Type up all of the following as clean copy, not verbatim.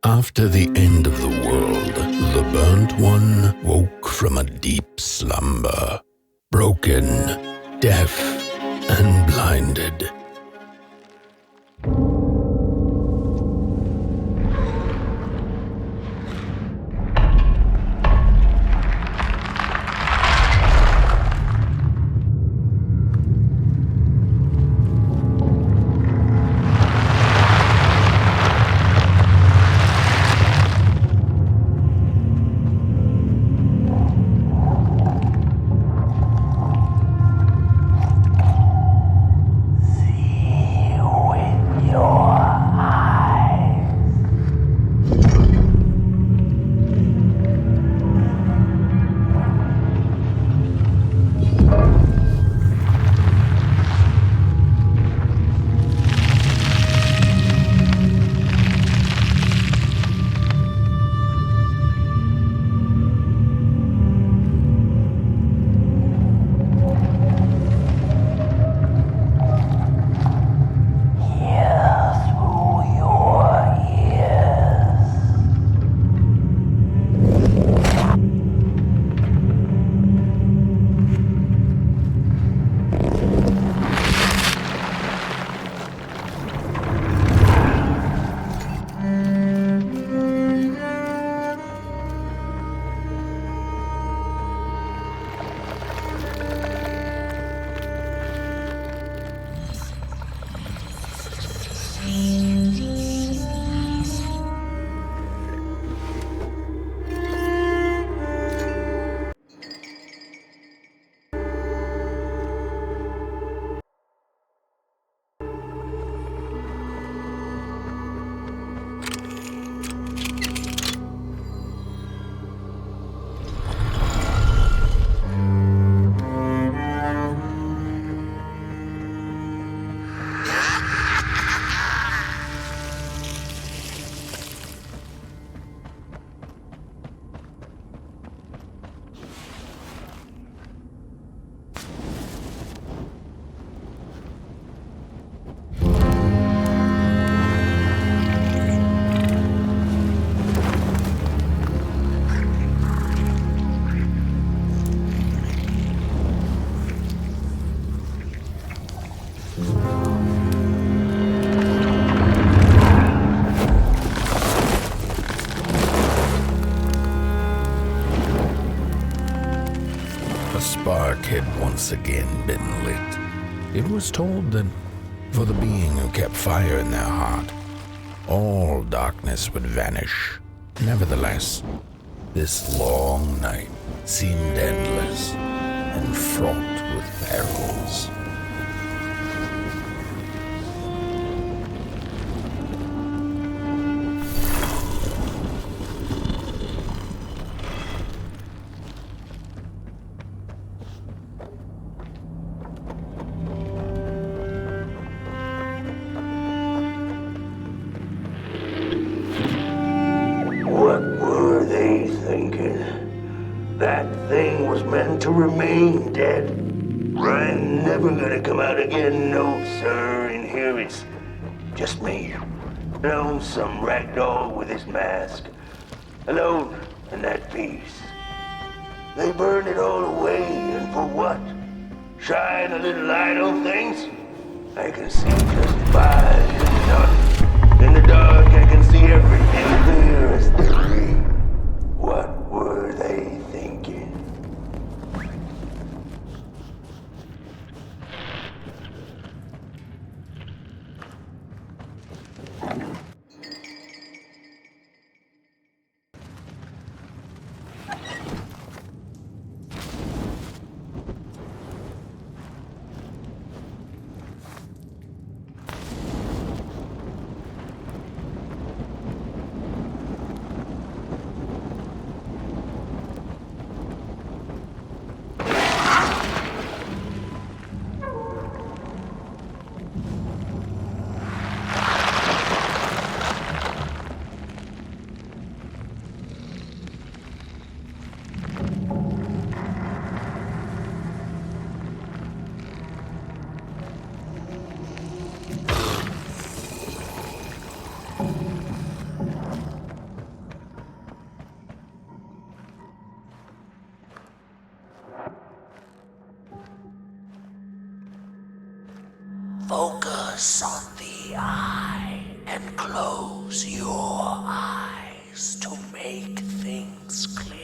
After the end of the world, the burnt one woke from a deep slumber, broken, deaf, and blinded. A spark had once again been lit. It was told that for the being who kept fire in their heart, all darkness would vanish. Nevertheless, this long night seemed endless and fraught with perils. That thing was meant to remain dead. Ryan never gonna come out again, no sir. In here it's just me. Lonesome ragdoll with his mask. Alone in that piece. They burned it all away, and for what? Shine a little light on things? I can see just fine and none. In the dark I can see everything clear as day. What were they thinking? Focus on the eye and close your eyes to make things clear.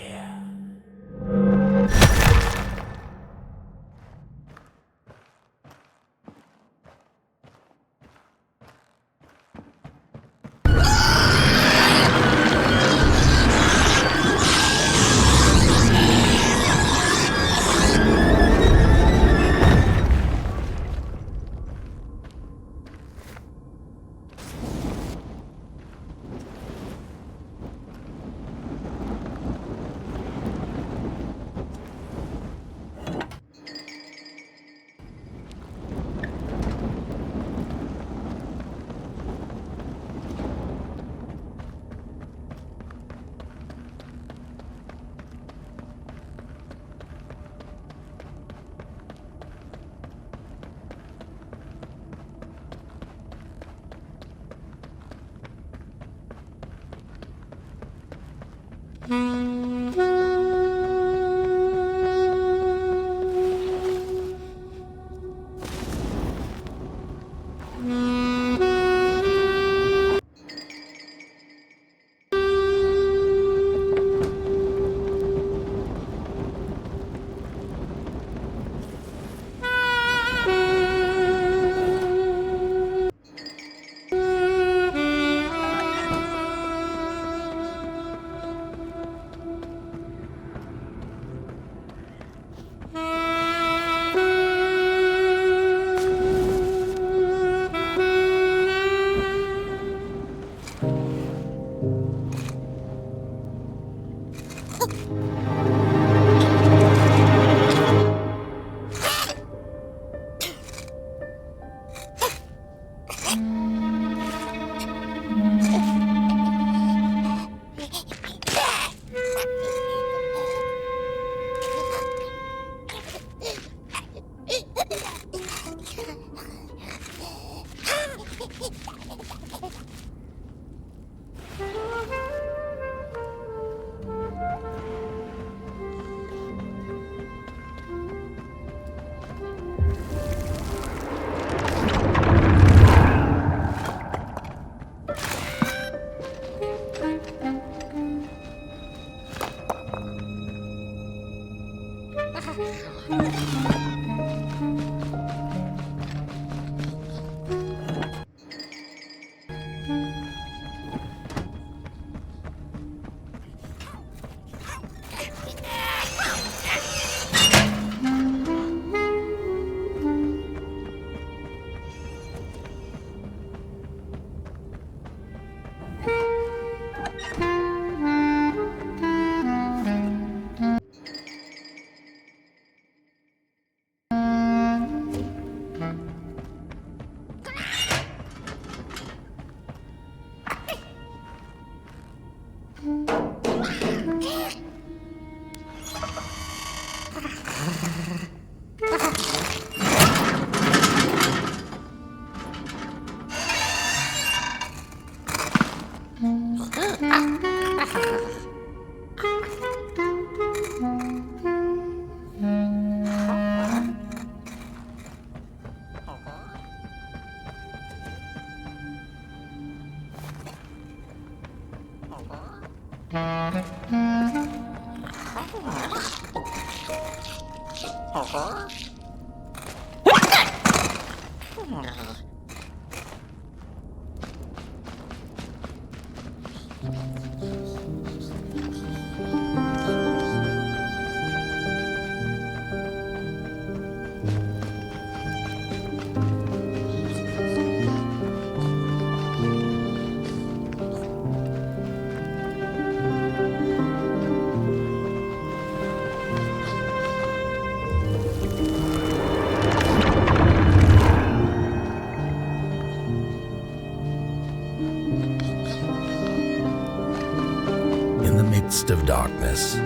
Of darkness,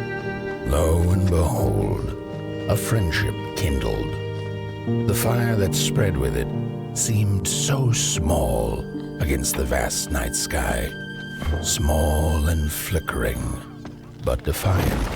lo and behold, a friendship kindled. The fire that spread with it seemed so small against the vast night sky, small and flickering, but defiant.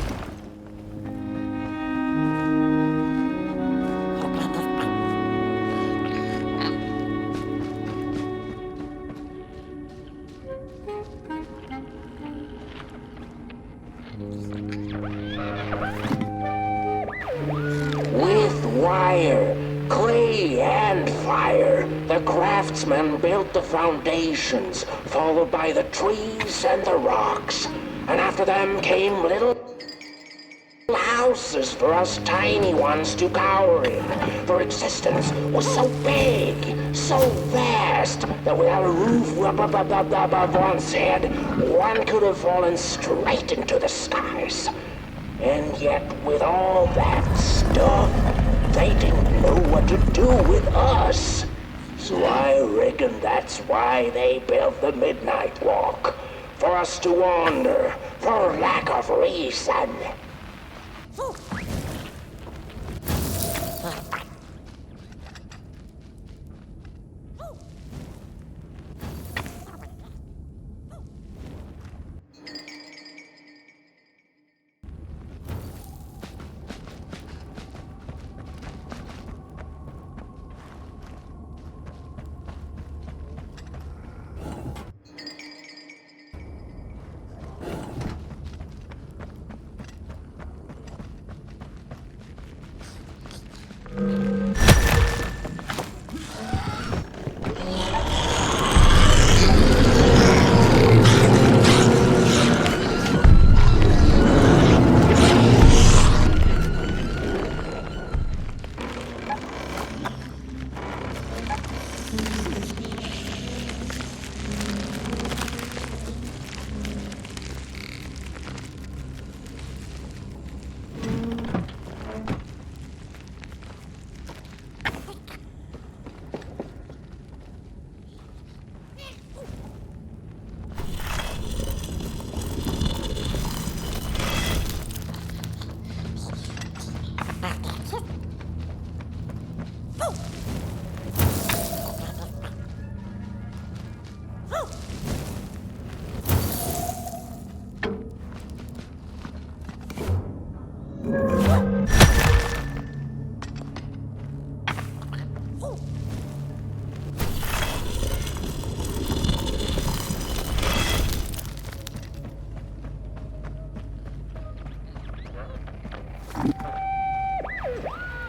The craftsman built the foundations, followed by the trees and the rocks. And after them came little houses for us tiny ones to cower in. For existence was so big, so vast, that without a roof above one's head, one could have fallen straight into the skies. And yet, with all that stuff, they didn't know what to do with us. So I reckon that's why they built the Midnight Walk. For us to wander, for lack of reason.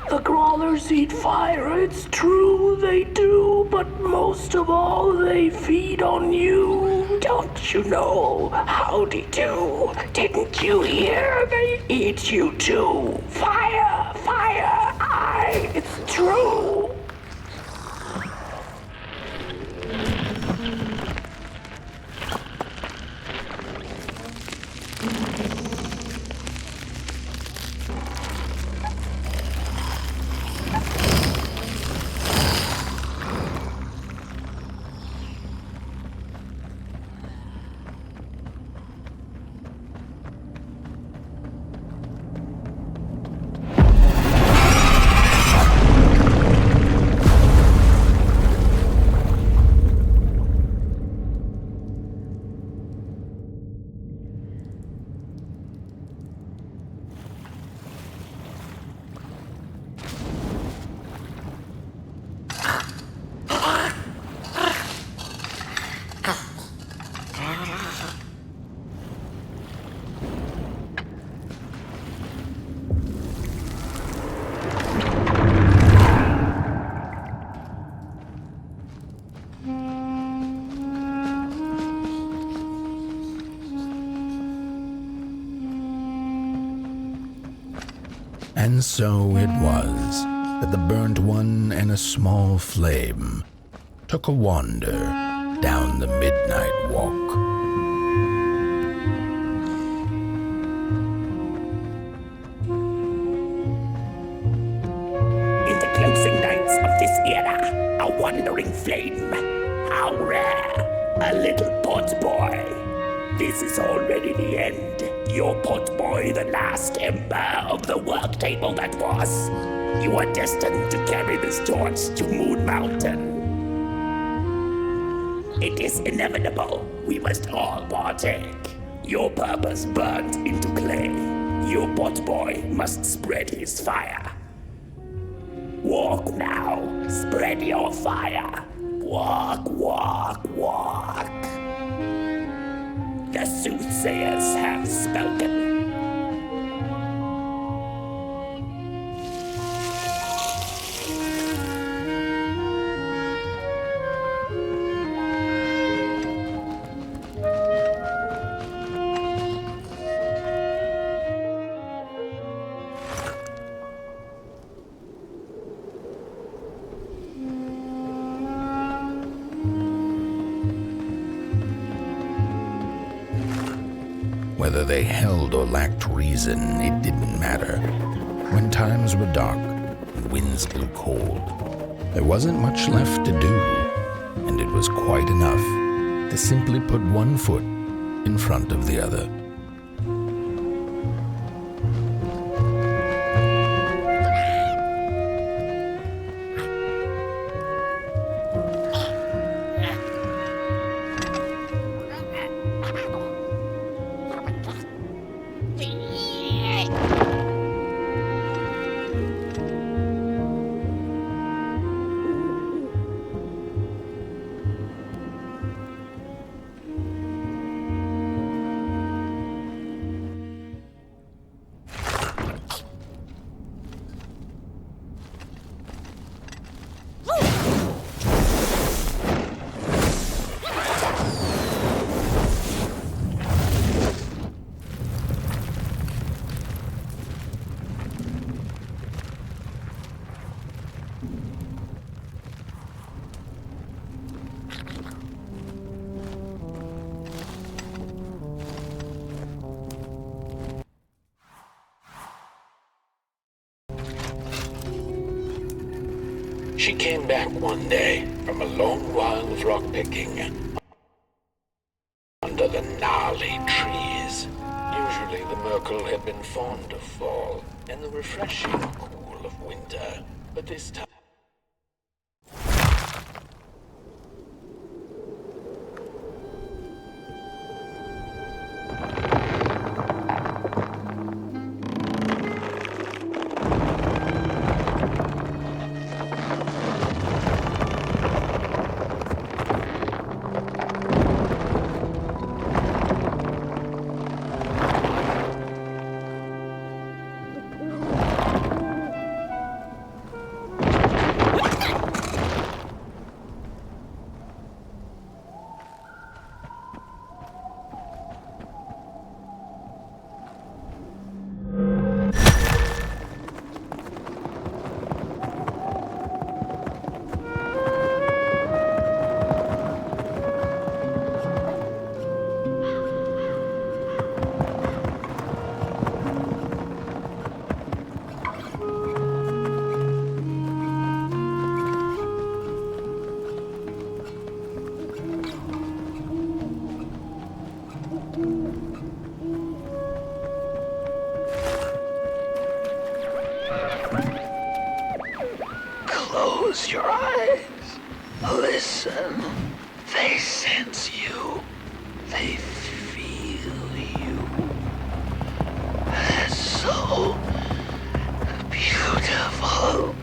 The crawlers eat fire, it's true they do, but most of all they feed on you. Don't you know? Howdy do. Didn't you hear? They eat you too. Fire, fire, aye, it's true. And so it was that the burnt one and a small flame took a wander down the midnight walk. In the closing nights of this era, a wandering flame. How rare, a little Potboy. This is already the end. Your Potboy, the last ember of the work table that was. You are destined to carry this torch to Moon Mountain. It is inevitable. We must all partake. Your purpose burnt into clay. Your Potboy must spread his fire. Walk now. Spread your fire. Walk, walk, walk. The soothsayers have spoken. Whether they held or lacked reason, it didn't matter. When times were dark and winds blew cold, there wasn't much left to do, and it was quite enough to simply put one foot in front of the other. She came back one day from a long while of rock-picking under the gnarly trees. Usually the Murkle had been fond of fall and the refreshing cool of winter, but this time Close your eyes. Listen. They sense you. They feel you. That's so beautiful.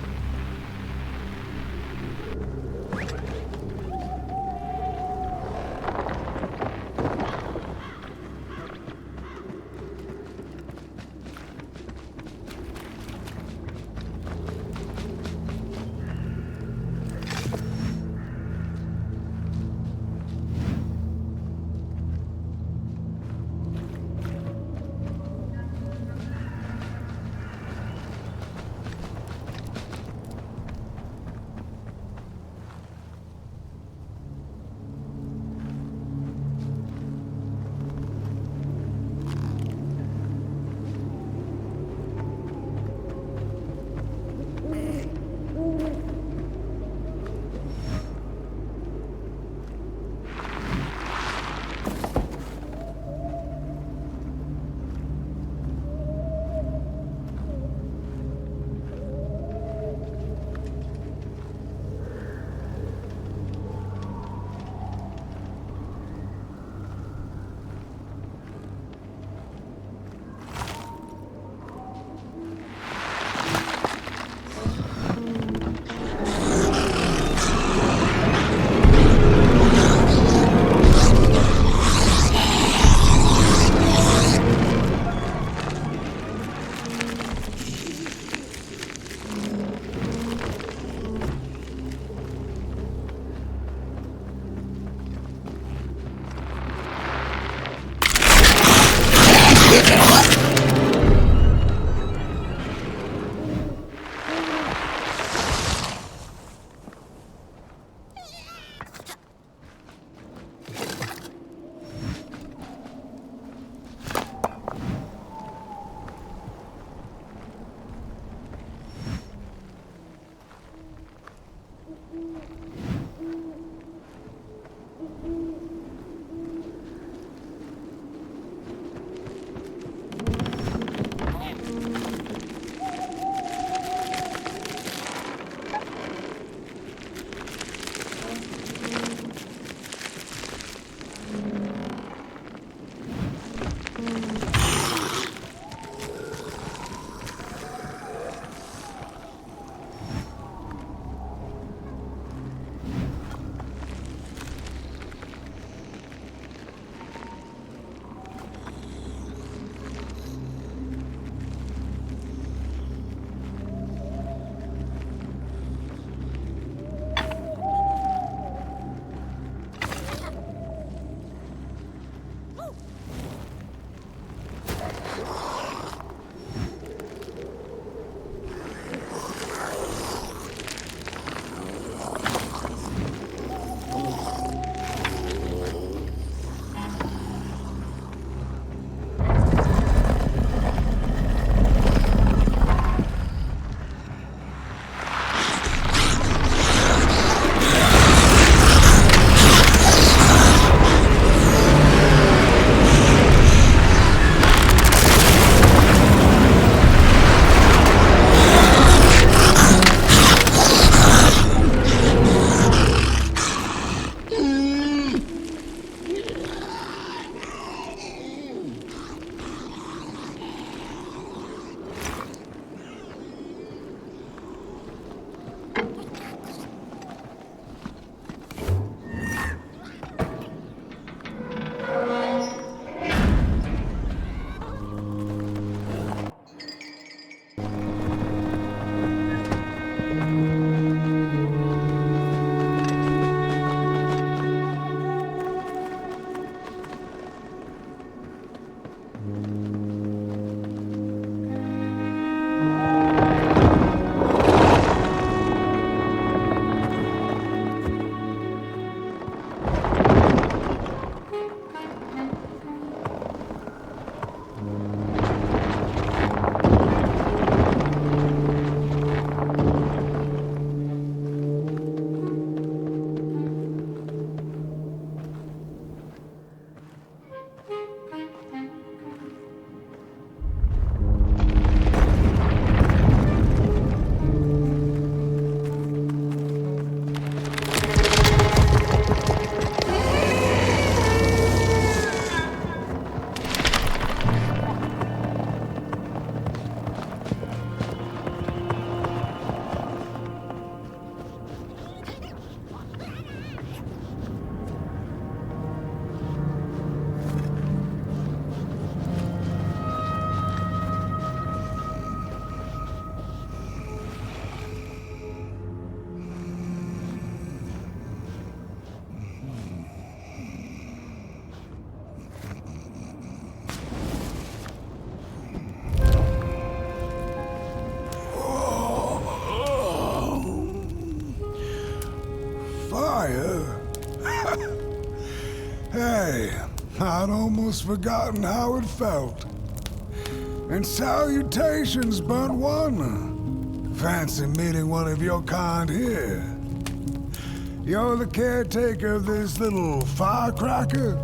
Hey, I'd almost forgotten how it felt. And salutations, burnt one. Fancy meeting one of your kind here. You're the caretaker of this little firecracker?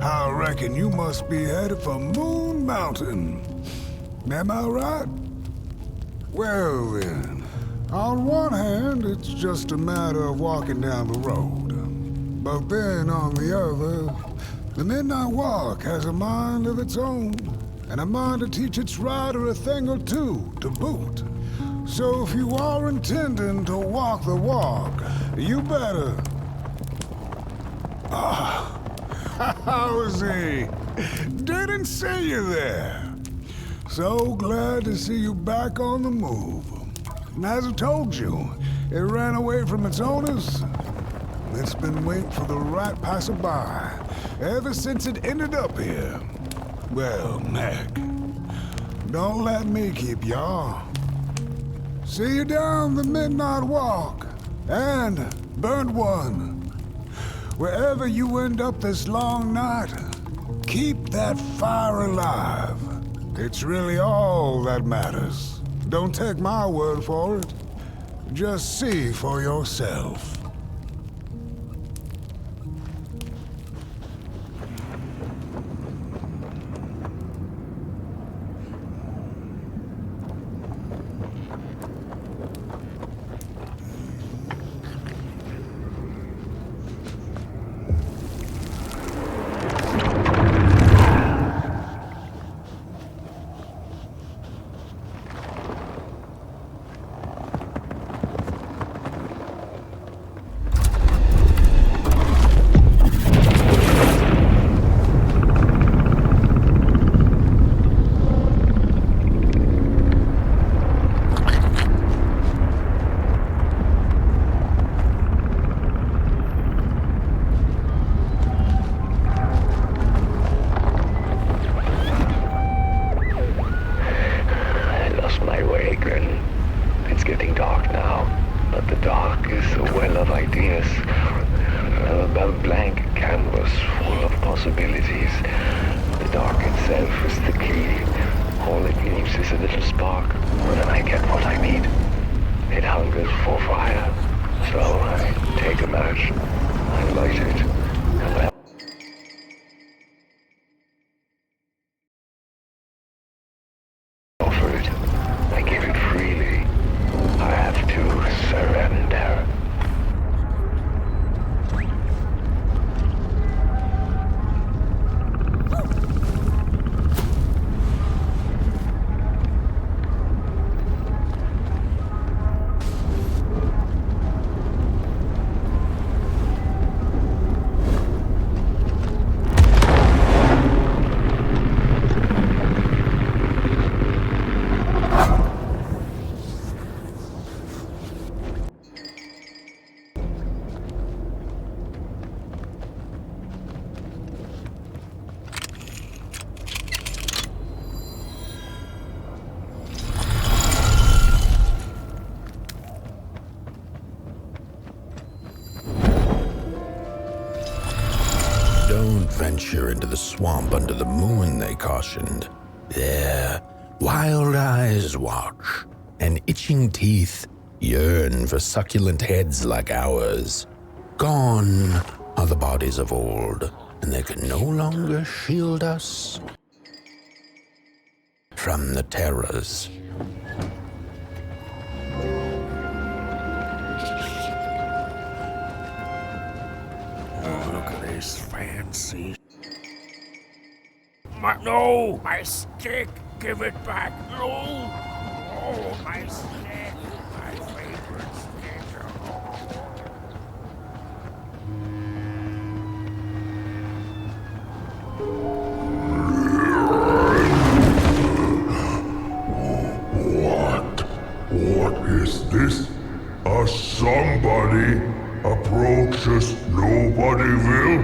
I reckon you must be headed for Moon Mountain. Am I right? Well then, on one hand, it's just a matter of walking down the road. But then on the other, the Midnight Walk has a mind of its own, and a mind to teach its rider a thing or two to boot. So if you are intending to walk the walk, you better... How is he? Didn't see you there. So glad to see you back on the move. And as I told you, it ran away from its owners. It's been waiting for the right passerby ever since it ended up here. Well, Meg, don't let me keep y'all. See you down the Midnight Walk, and Burnt One. Wherever you end up this long night, keep that fire alive. It's really all that matters. Don't take my word for it. Just see for yourself. Venture into the swamp under the moon, they cautioned. There, wild eyes watch, and itching teeth yearn for succulent heads like ours. Gone are the bodies of old, and they can no longer shield us from the terrors. Look at this fancy. My stick! Give it back! No! Oh, my stick! My favorite stick! What is this? A somebody approaches Nobodyville?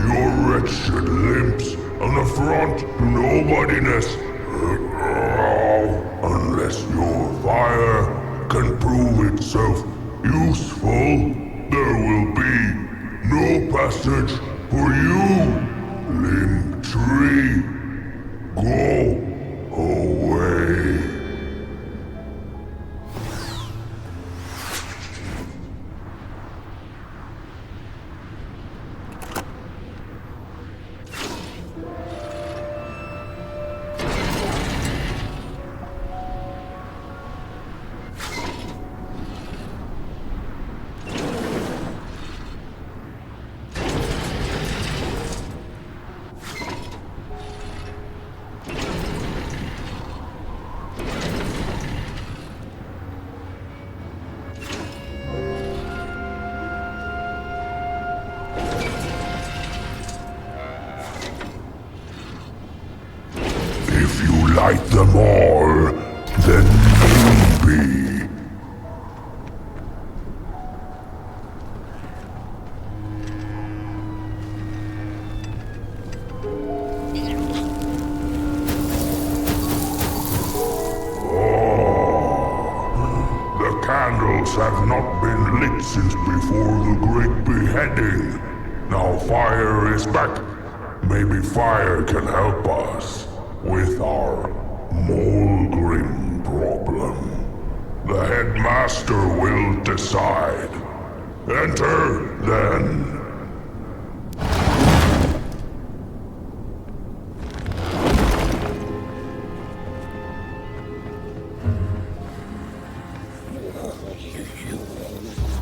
Your wretched limbs an affront to nobodiness. Unless your fire can prove itself useful, there will be no message for you, limb tree. Go away. If you light them all, then maybe. The candles have not been lit since before the great beheading. Now fire is back. Maybe fire can help us with our molgrim problem. The headmaster will decide. Enter, then.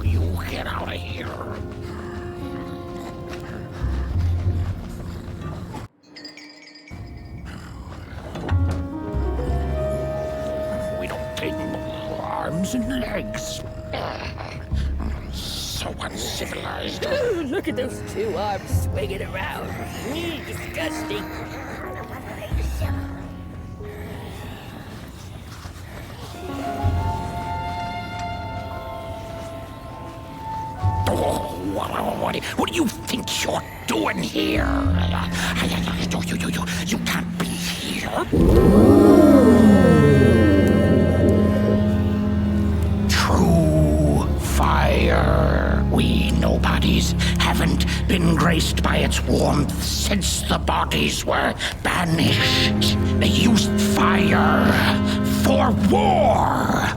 You get out of here. We don't take arms and legs. So uncivilized. Look at those two arms swinging around. Disgusting. What do you think you're doing here? You can't be here. True fire. We nobodies haven't been graced by its warmth since the bodies were banished. They used fire for war.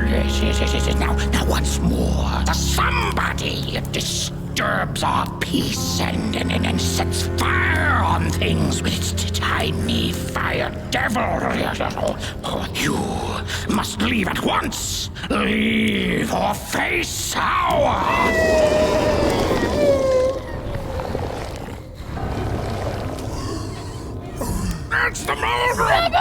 Yes. Now once more, somebody disturbs our peace and sets fire on things with its tiny fire devil. You must leave at once. Leave or face our... It's the molgrim!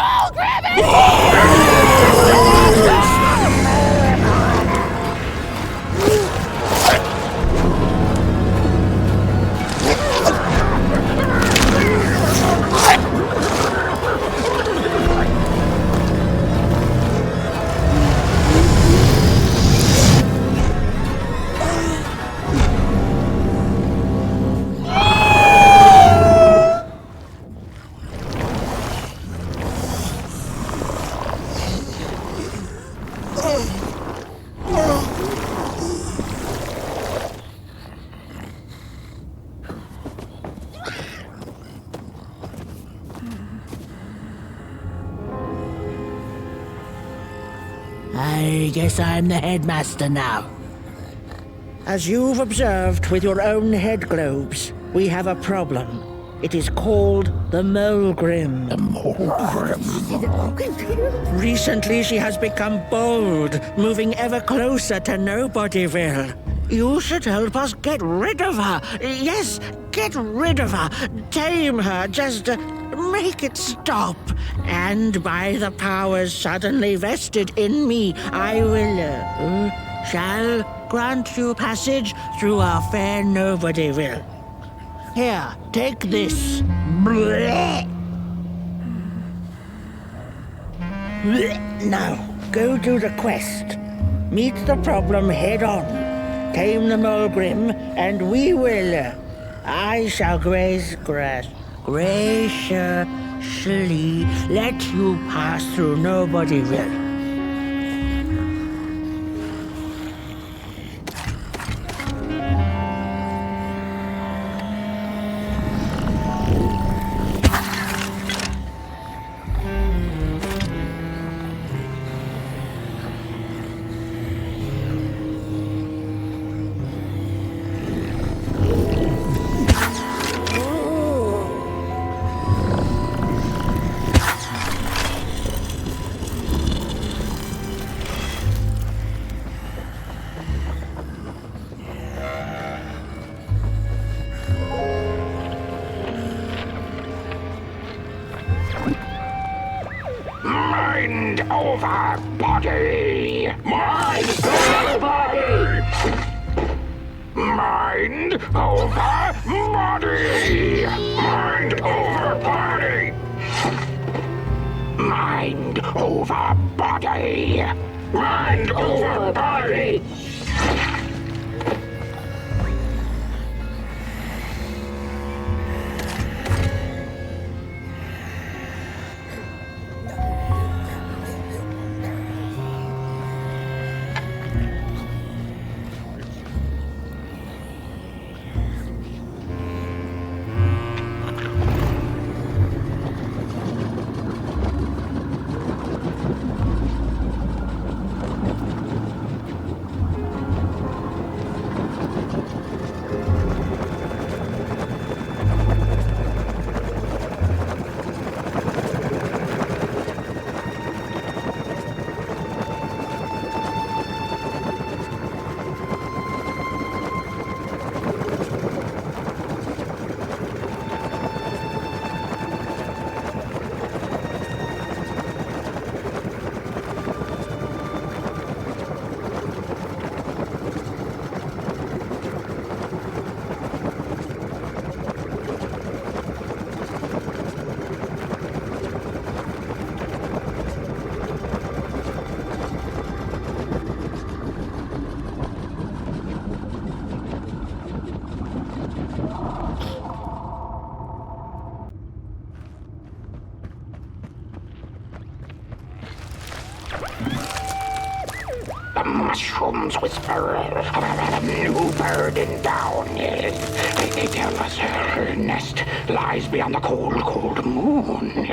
I guess I'm the headmaster now. As you've observed with your own head globes, we have a problem. It is called the molgrim. The molgrim. Recently she has become bold, moving ever closer to Nobodyville. You should help us get rid of her. Yes, get rid of her. Tame her, just make it stop. And by the powers suddenly vested in me, I will, shall grant you passage through our fair Nobodyville. Here, take this. Blech. Now, go do the quest. Meet the problem head on. Tame the molgrim, and we will. I shall graciously let you pass through Nobodyville. Mind over body! Mind over body! Mind over body! Mind over body! Mind over body! Mind over body! The mushrooms whisper of a new burden down. They tell us her nest lies beyond the cold, cold moon.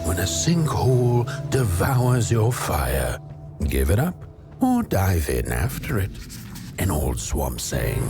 When a sinkhole devours your fire, give it up or dive in after it. An old swamp saying.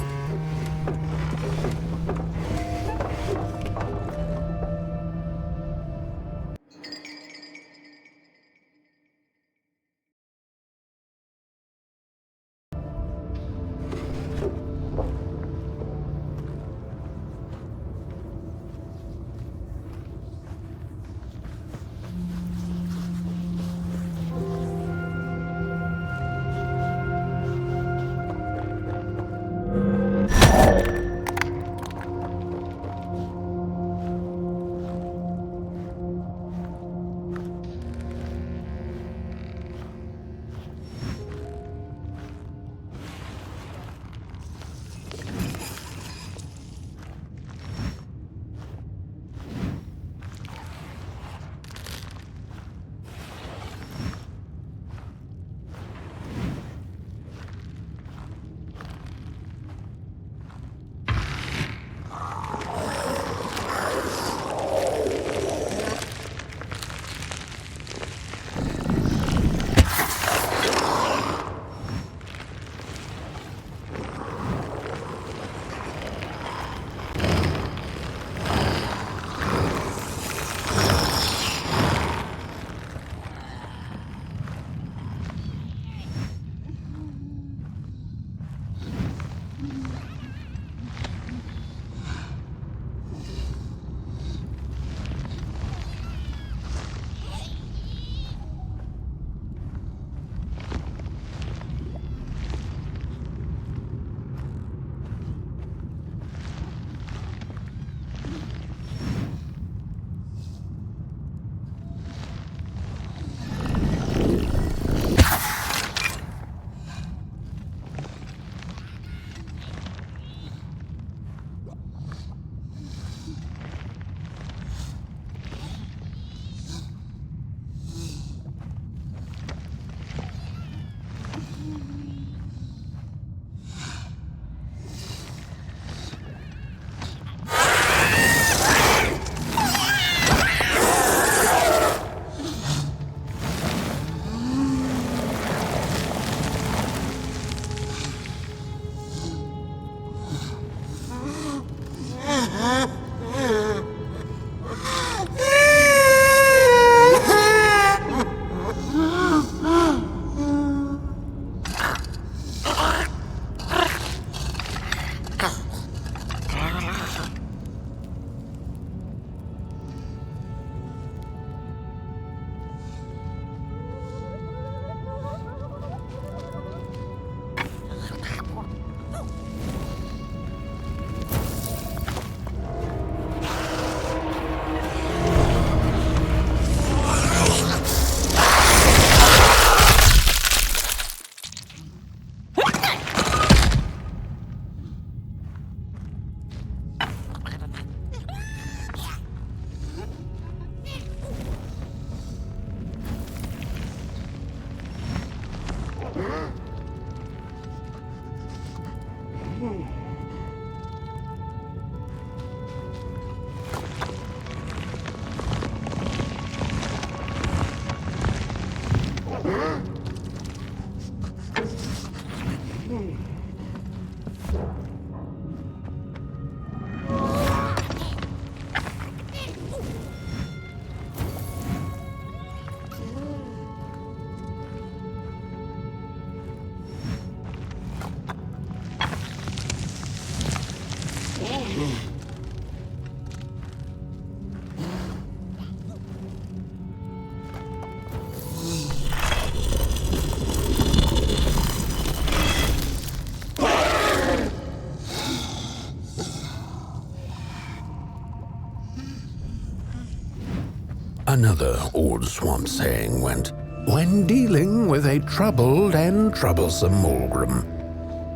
Another old swamp saying went, when dealing with a troubled and troublesome molgrim,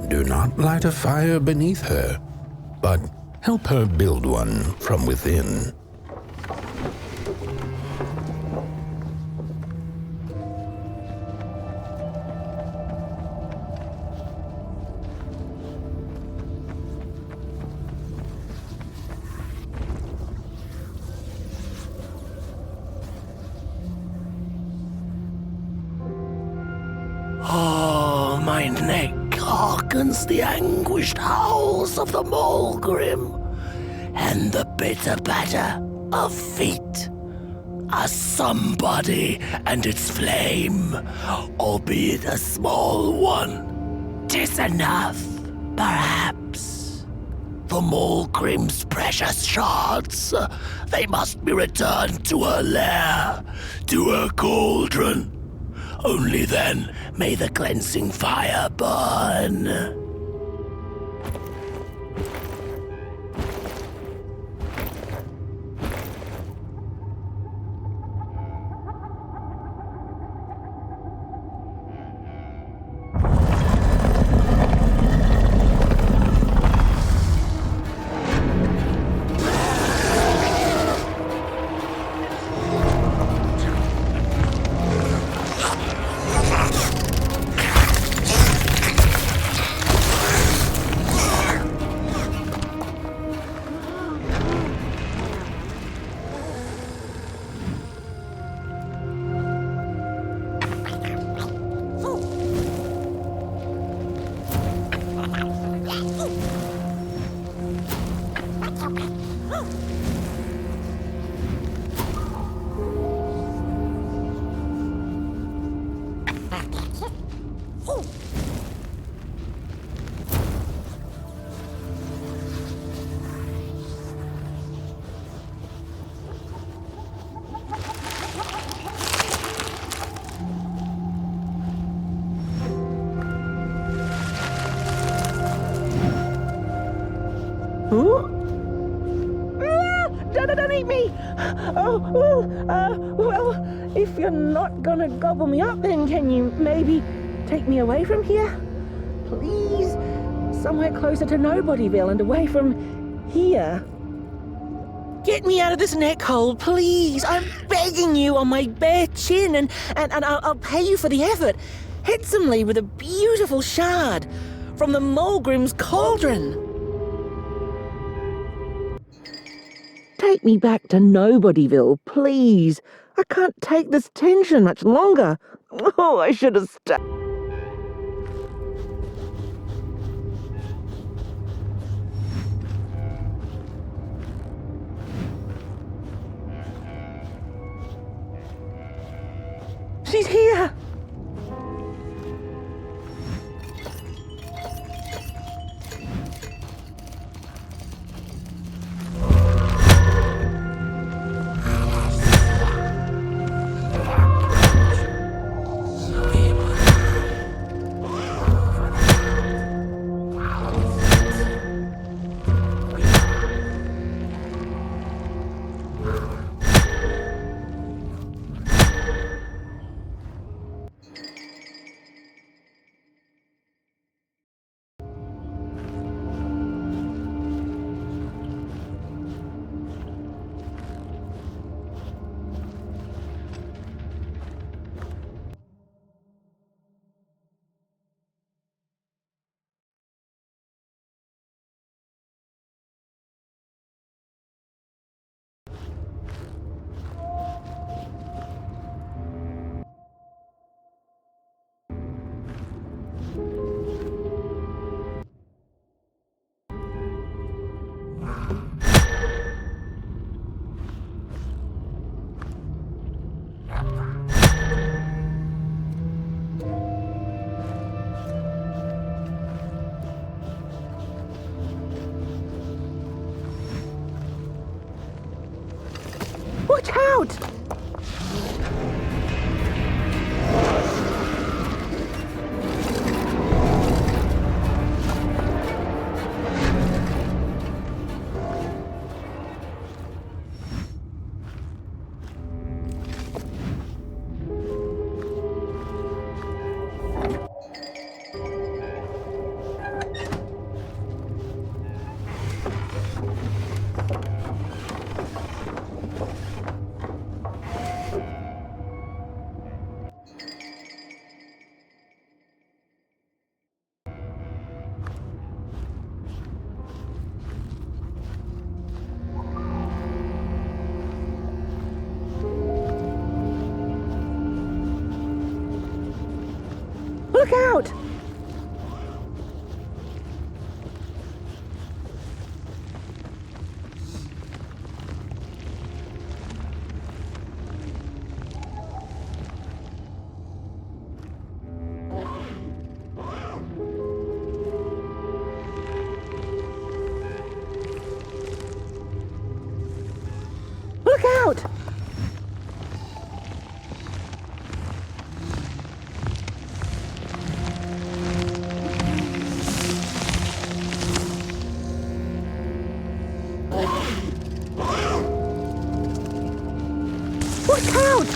do not light a fire beneath her, but help her build one from within. Oh, my neck hearkens the anguished howls of the molgrim, and the bitter patter of feet. A somebody and its flame, albeit a small one. 'Tis enough, perhaps. The molgrim's precious shards, they must be returned to her lair, to her cauldron. Only then may the cleansing fire burn. Don't eat me! Well, if you're not gonna gobble me up, then can you maybe take me away from here? Please? Somewhere closer to Nobodyville and away from here. Get me out of this neck hole, please! I'm begging you on my bare chin, and I'll pay you for the effort. Handsomely with a beautiful shard from the Molgrim's cauldron. Take me back to Nobodyville, please. I can't take this tension much longer. Oh, I should have stayed. She's here! Watch out! Look out! Look out! Look out!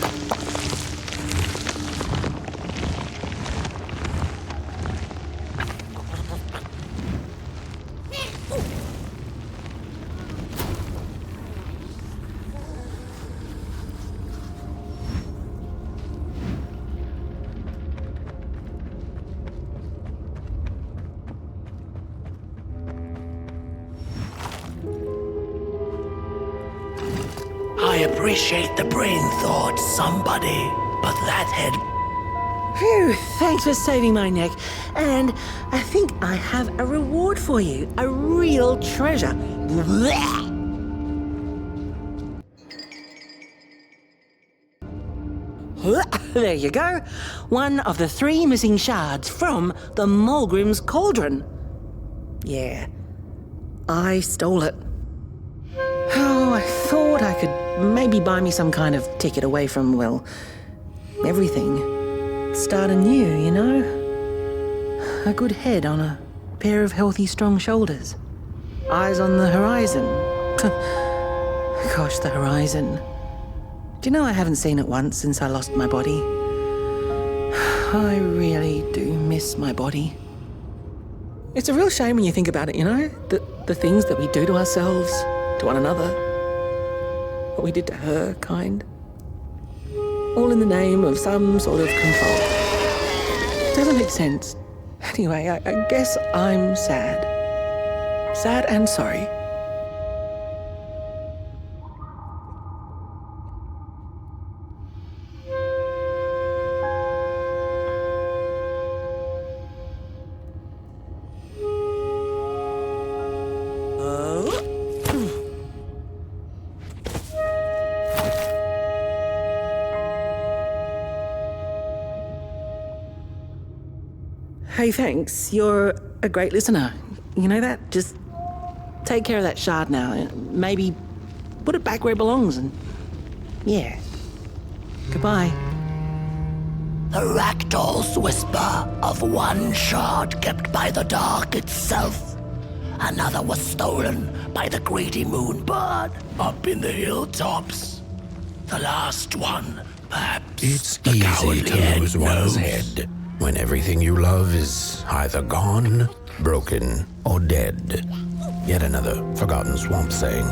I appreciate the brain thought, somebody, but that head... Phew, thanks for saving my neck. And I think I have a reward for you. A real treasure. There you go. One of the 3 missing shards from the molgrim's cauldron. Yeah, I stole it. Oh, I thought I could maybe buy me some kind of ticket away from, well, everything. Start anew, you know? A good head on a pair of healthy, strong shoulders. Eyes on the horizon. Gosh, the horizon. Do you know I haven't seen it once since I lost my body? I really do miss my body. It's a real shame when you think about it, you know? The things that we do to ourselves, to one another. What we did to her, kind. All in the name of some sort of control. Doesn't make sense. Anyway, I guess I'm sad. Sad and sorry. Hey, thanks. You're a great listener. You know that? Just take care of that shard now. Maybe put it back where it belongs and... yeah. Goodbye. The ragdoll's whisper of one shard kept by the dark itself. Another was stolen by the greedy moonbird up in the hilltops. The last one, perhaps, It's the easy cowardly to lose head one's knows. head when everything you love is either gone, broken, or dead. Yet another forgotten swamp saying.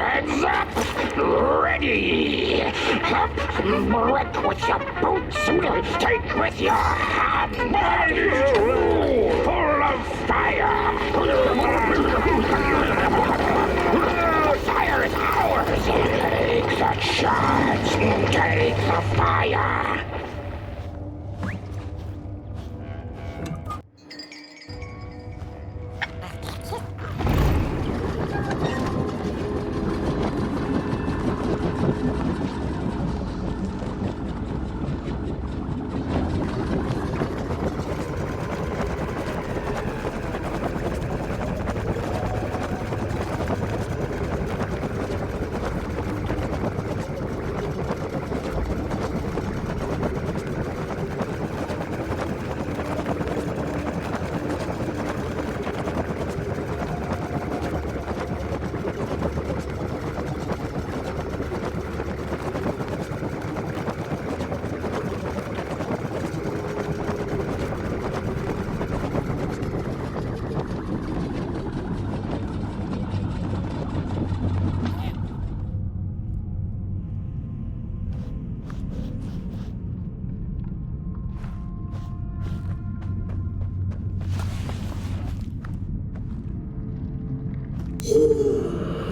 Heads up! Ready! Up! Break with your boots! Take with your hand! Full of fire! The fire is ours! Take the shards! Take the fire!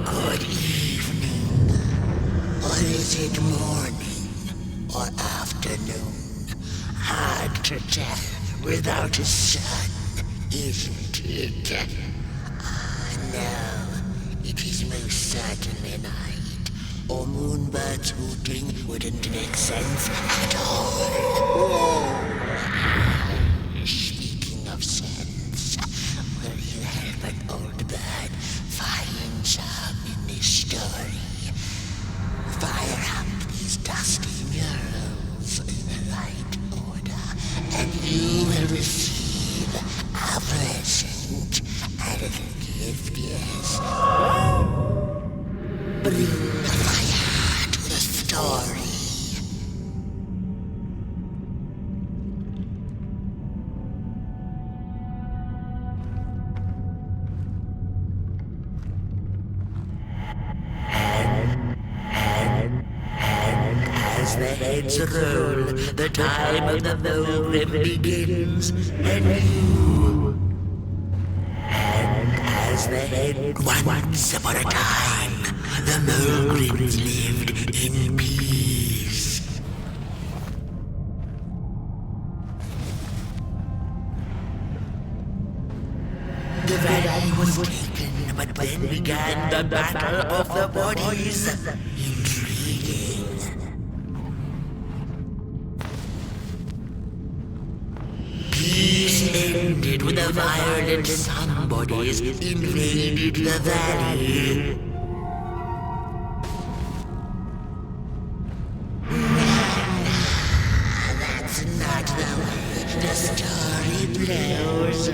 Good evening. Or is it morning or afternoon? Hard to tell without a sun, isn't it? No, it is most certainly night. Or moonbirds hooting wouldn't make sense at all. Speaking of sense, will you help an old bird find some in this story? Fire up these dusty murals in the right order, and you will receive a present, a little gift, yes. Bring the fire to the story. As the heads roll, the time of the molgrim begins, and you. And as the head. Once upon a time, the molgrims lived in peace. The valley was taken, but then began the battle of the bodies. Intriguing. Peace ended when the violent somebodies invaded the valley. That's not the way the story blows.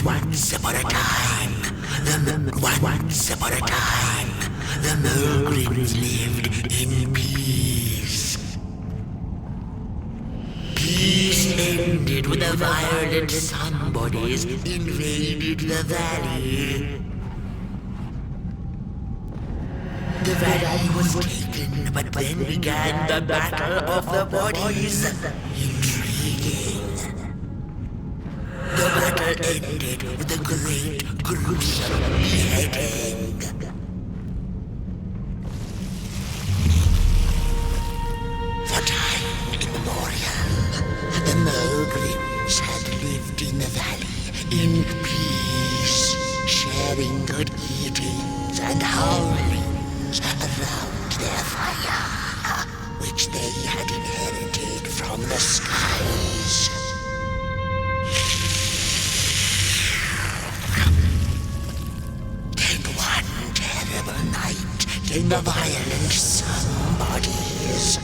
Once upon a time, the molgrims lived in peace. Peace ended when the violent somebodies invaded the valley. The valley was taken, but then began the battle of the bodies. Intriguing. The battle ended with a great, gruesome beheading. For time immemorial, the molgrims had lived in the valley in peace, sharing good eatings and howlings around their fire, which they had inherited from the skies. In the violent somebodies,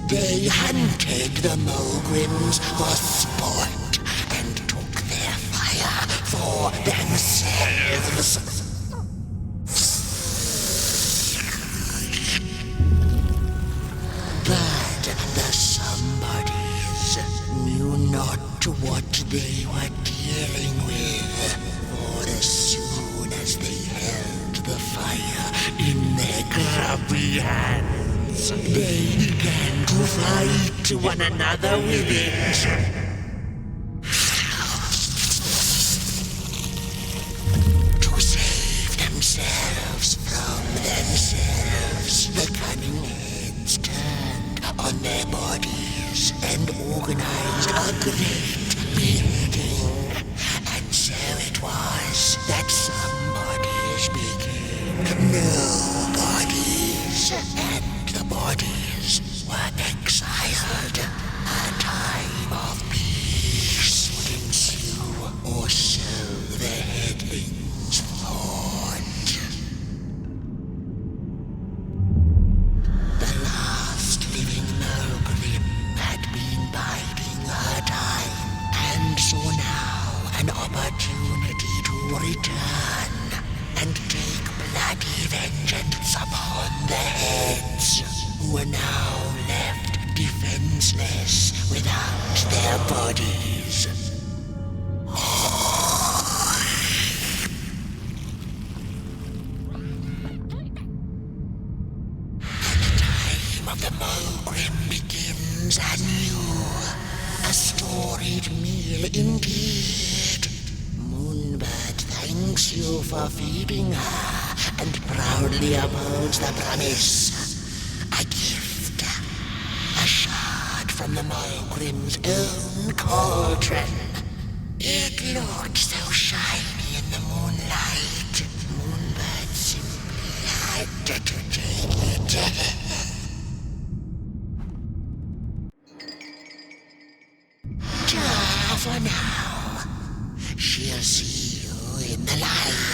they hunted the molgrims for sport and took their fire for themselves. paths. But the somebodies knew not what they were dealing with, for as soon as they held the fire in their grubby hands, they began to fight one another with it. To save themselves from themselves, the cunning heads turned on their bodies and organized a great meeting. And so it was that somebodies became nobodies, and the bodies were exiled. A time of peace would ensue, or so the headlings thought. The last living molgrim had been biding her time, and saw now an opportunity to return and take bloody vengeance upon the heads, who were now left defenseless without their bodies. Of the molgrim begins anew, a storied meal indeed. Moonbird thanks you for feeding her, and proudly upholds the promise. A gift, a shard from the molgrim's own cauldron. It looked so shiny in the moonlight. Moonbird simply had to take it. For now, she'll see you in the light.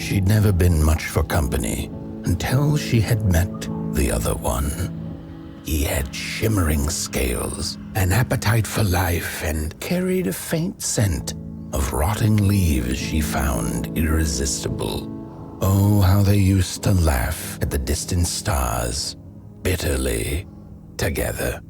she'd never been much for company until she had met the other one. He had shimmering scales, an appetite for life, and carried a faint scent of rotting leaves she found irresistible. Oh, how they used to laugh at the distant stars, bitterly, together.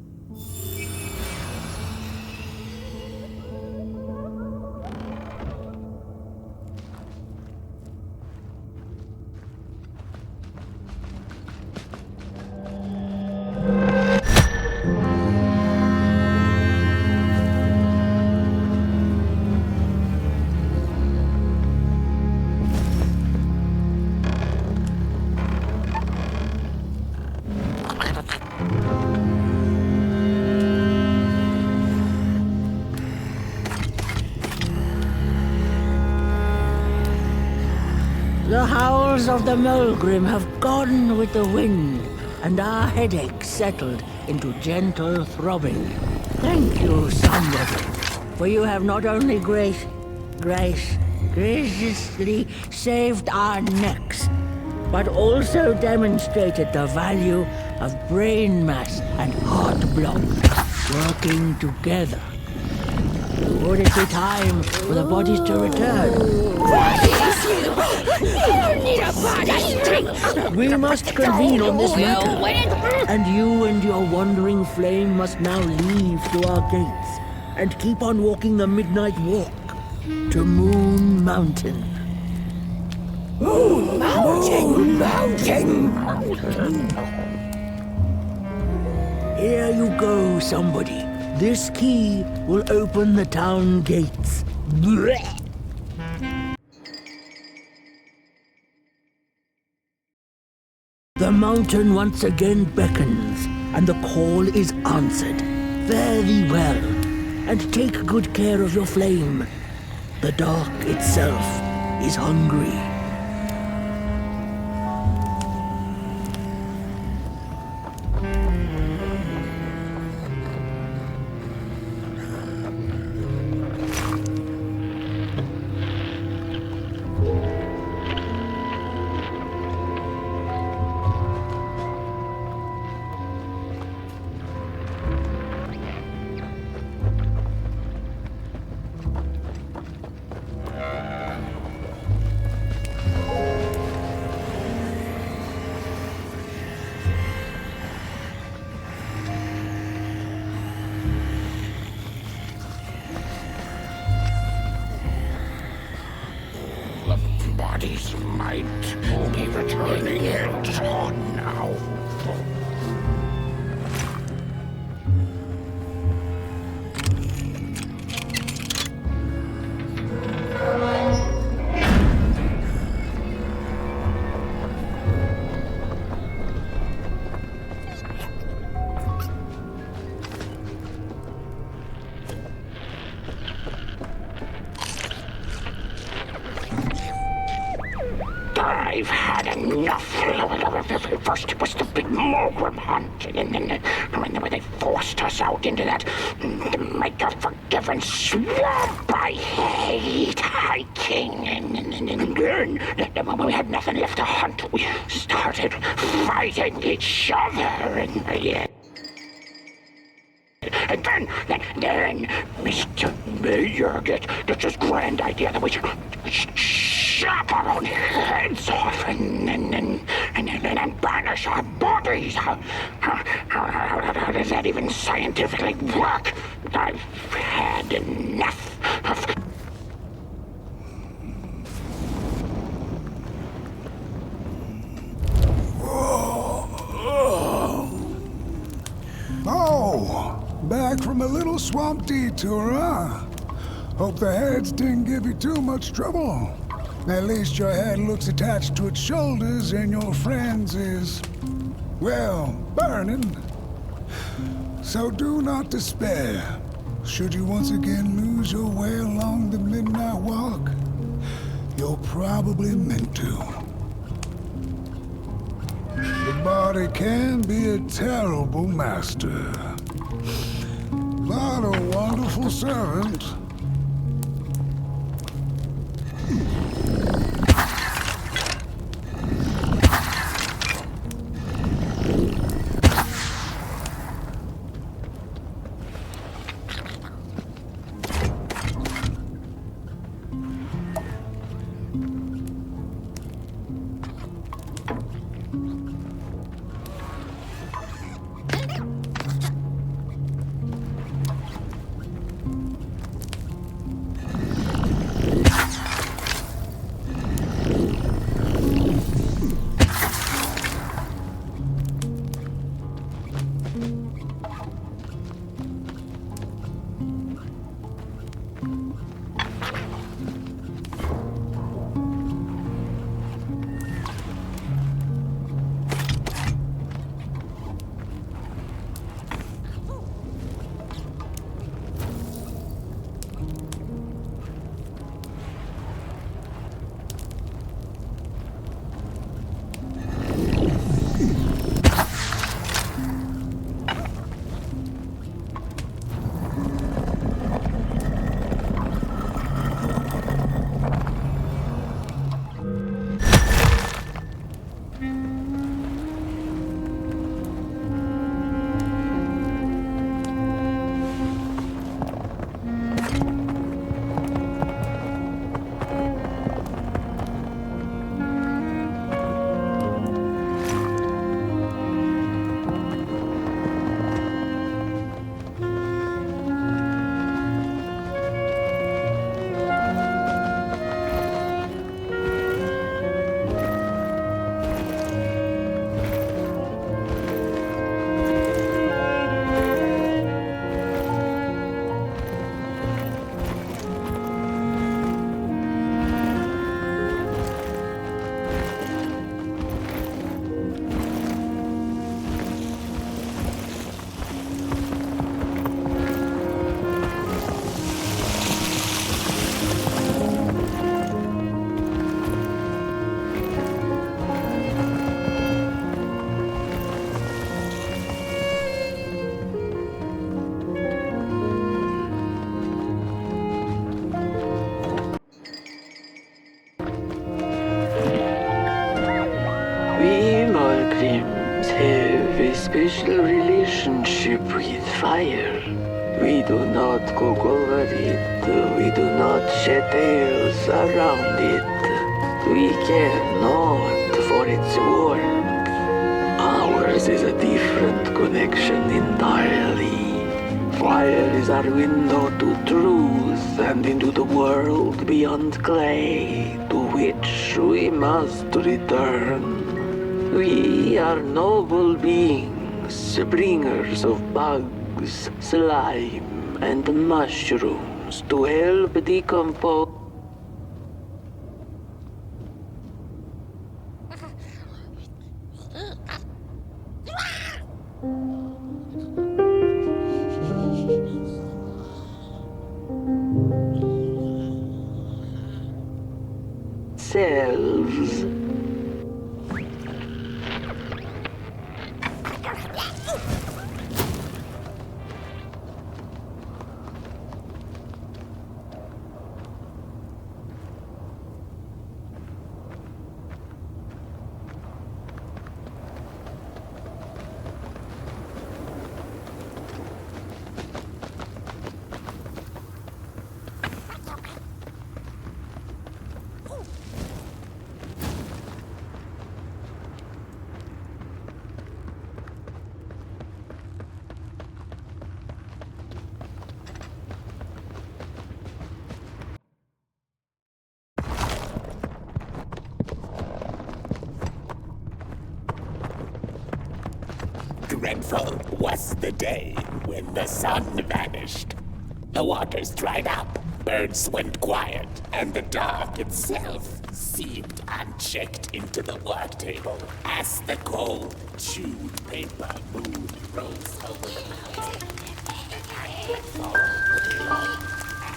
The howls of the molgrim have gone with the wind, and our headaches settled into gentle throbbing. Thank you, somebody, for you have not only graciously saved our necks, but also demonstrated the value of brain mass and heart block working together. Would it be time for the bodies to return? We must convene on this matter, and you and your wandering flame must now leave to our gates and keep on walking the midnight walk to Moon Mountain. Moon Mountain! Here you go, somebody. This key will open the town gates. Blech. The mountain once again beckons, and the call is answered. Fare thee well, and take good care of your flame. The dark itself is hungry. Body's might be returning it on now. I've had enough. First it was the big molgrim hunt, and then they forced us out into that maker-forgiven swamp. I hate hiking. And then when we had nothing left to hunt, we started fighting each other. And then Mr. Mayor gets this grand idea that we should chop our own heads off and banish our bodies. How does that even scientifically work? I've had enough of... Oh, back from a little swamp detour, huh? Hope the heads didn't give you too much trouble. At least your head looks attached to its shoulders and your friend's is, well, burning. So do not despair. Should you once again lose your way along the midnight walk, you're probably meant to. The body can be a terrible master, but a wonderful servant. special relationship with fire. We do not go over it. We do not shed tears around it. We care not for its warmth. Ours is a different connection entirely. Fire is our window to truth and into the world beyond clay, to which we must return. We are noble beings, bringers of bugs, slime, and mushrooms to help decompose. Selves. Dreadful was the day when the sun vanished. The waters dried up, birds went quiet, and the dark itself seeped unchecked into the work table as the cold, chewed paper moon rose over the mountain. And it followed long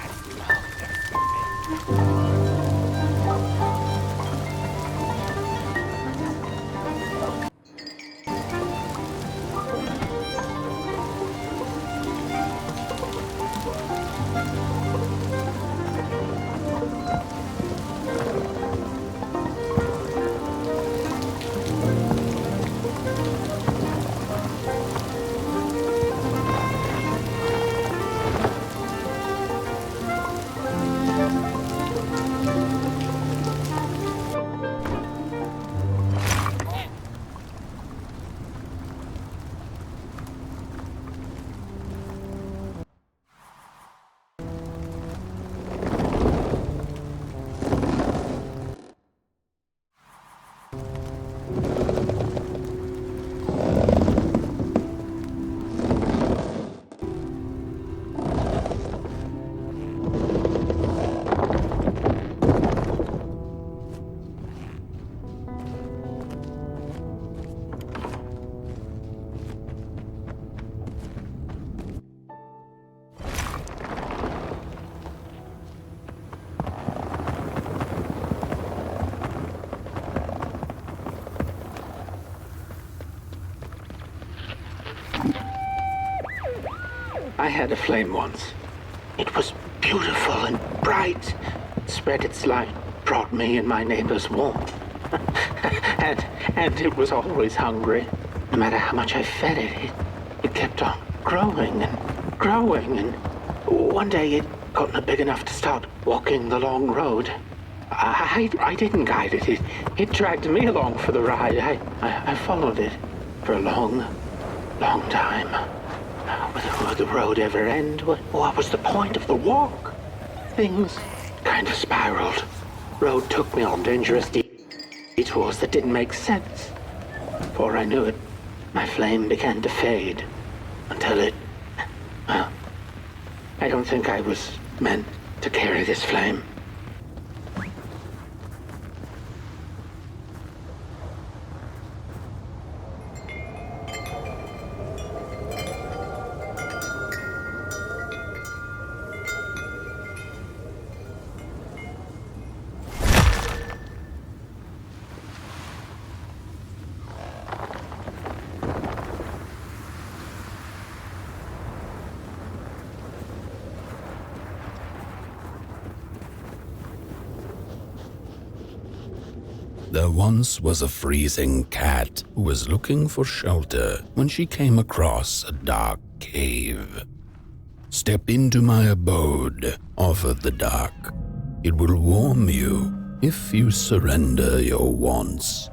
as long as the wind. I had a flame once. It was beautiful and bright. It spread its light, brought me and my neighbors warmth. and it was always hungry. No matter how much I fed it, it kept on growing and growing. And one day it got big enough to start walking the long road. I didn't guide it. It dragged me along for the ride. I followed it for a long time. Would the road ever end? What was the point of the walk? Things kind of spiraled. Road took me on dangerous detours that didn't make sense. Before I knew it, my flame began to fade until it... Well, I don't think I was meant to carry this flame. There once was a freezing cat who was looking for shelter when she came across a dark cave. "Step into my abode," offered the dark. "It will warm you if you surrender your wants."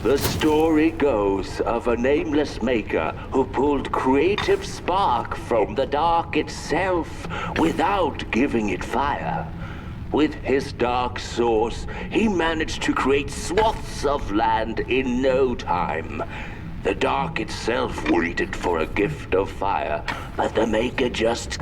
The story goes of a nameless maker who pulled creative spark from the dark itself without giving it fire. With his dark source, he managed to create swaths of land in no time. The dark itself waited for a gift of fire, but the maker just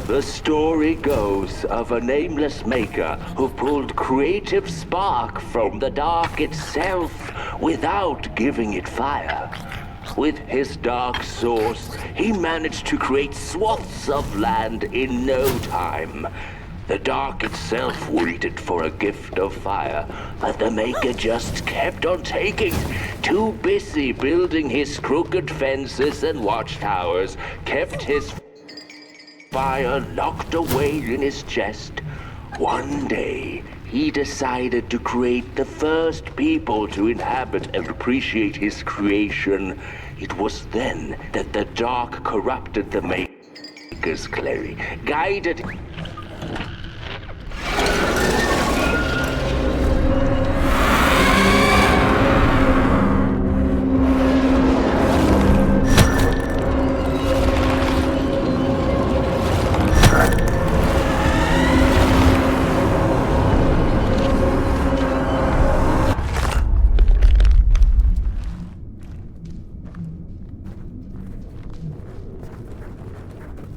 The story goes of a nameless maker who pulled creative spark from the dark itself without giving it fire. With his dark source, he managed to create swaths of land in no time. The dark itself waited for a gift of fire, but the maker just kept on taking. Too busy building his crooked fences and watchtowers, kept his fire locked away in his chest. One day, he decided to create the first people to inhabit and appreciate his creation. It was then that the dark corrupted the maker's clay, guided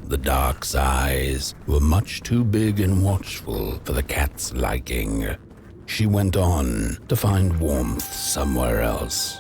The dark's eyes were much too big and watchful for the cat's liking. She went on to find warmth somewhere else.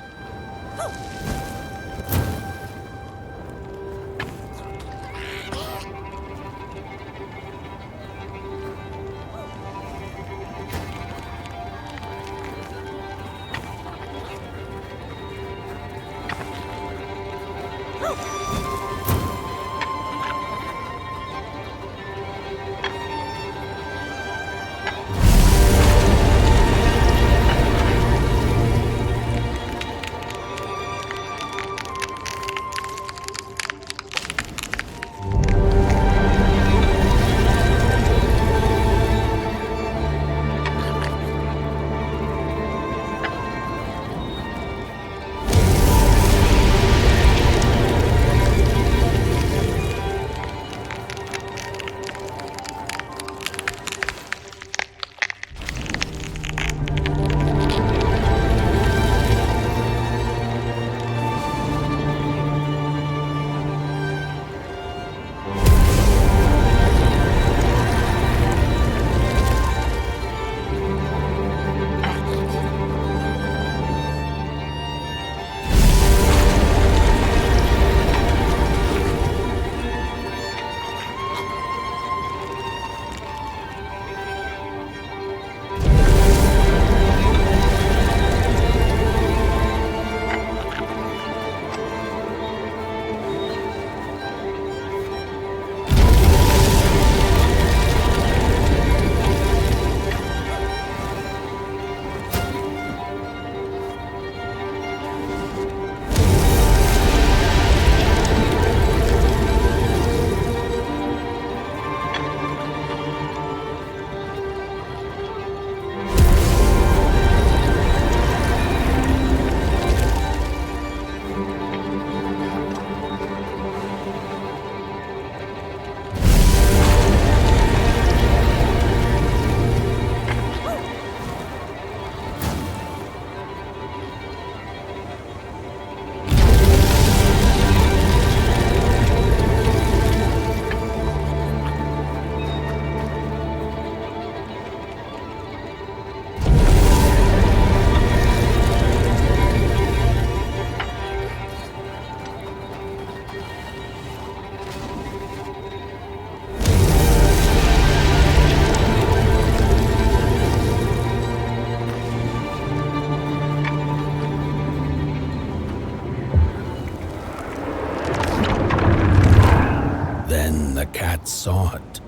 Saw it.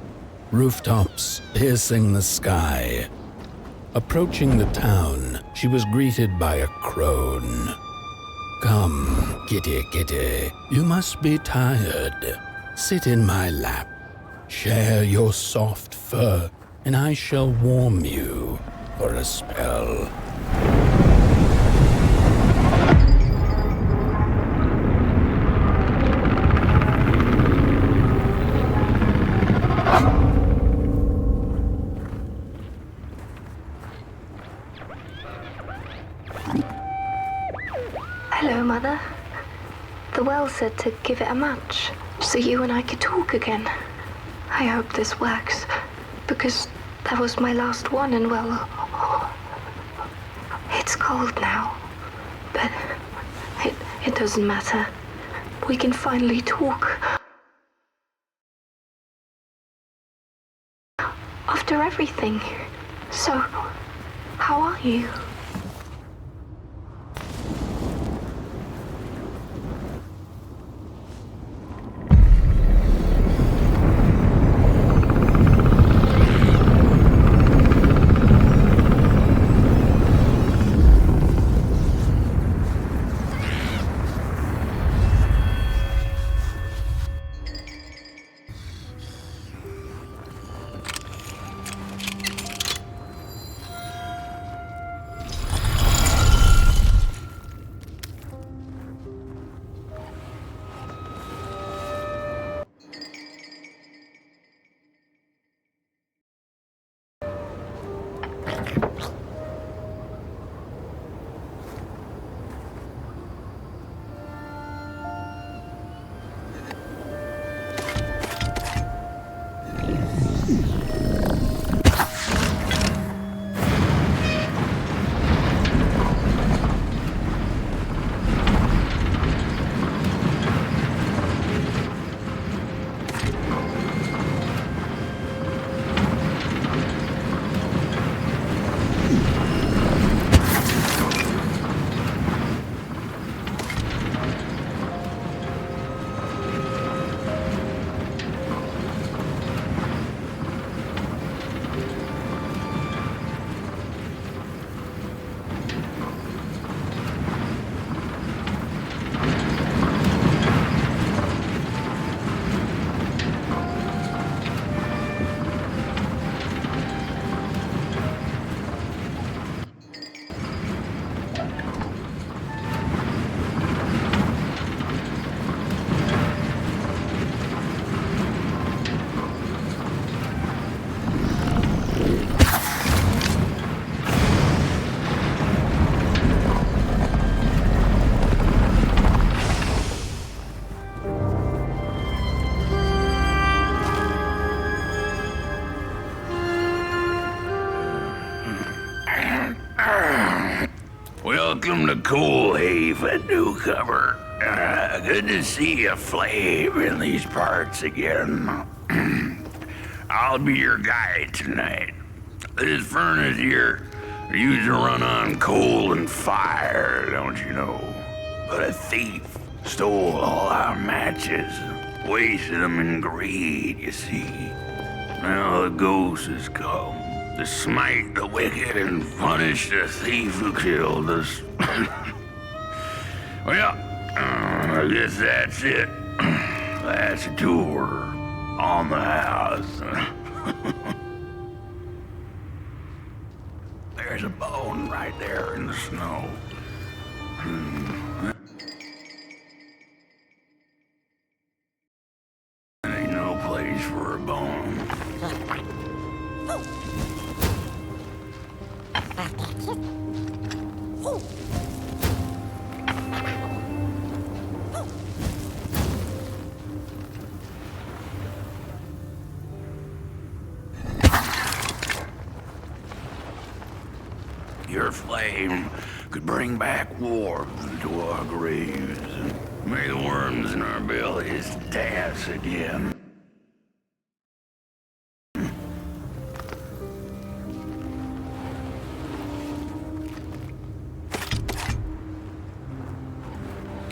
Rooftops piercing the sky. Approaching the town, she was greeted by a crone. Come, kitty, kitty, you must be tired. Sit in my lap. Share your soft fur, and I shall warm you for a spell. Hello, Mother. The well said to give it a match, so you and I could talk again. I hope this works, because that was my last one, and well, it's cold now. But it doesn't matter. We can finally talk. After everything. So, how are you? Welcome to Coal Haven, newcomer. Good to see a flame in these parts again. I'll be your guide tonight. This furnace here used to run on coal and fire, don't you know? But a thief stole all our matches, wasted them in greed, you see. Now the ghost has come to smite the wicked and punish the thief who killed us. Well, I guess that's it. That's a tour on the house. There's a bone right there in the snow. Ain't no place for a bone. Your flame could bring back warmth to our graves. May the worms in our bellies dance again.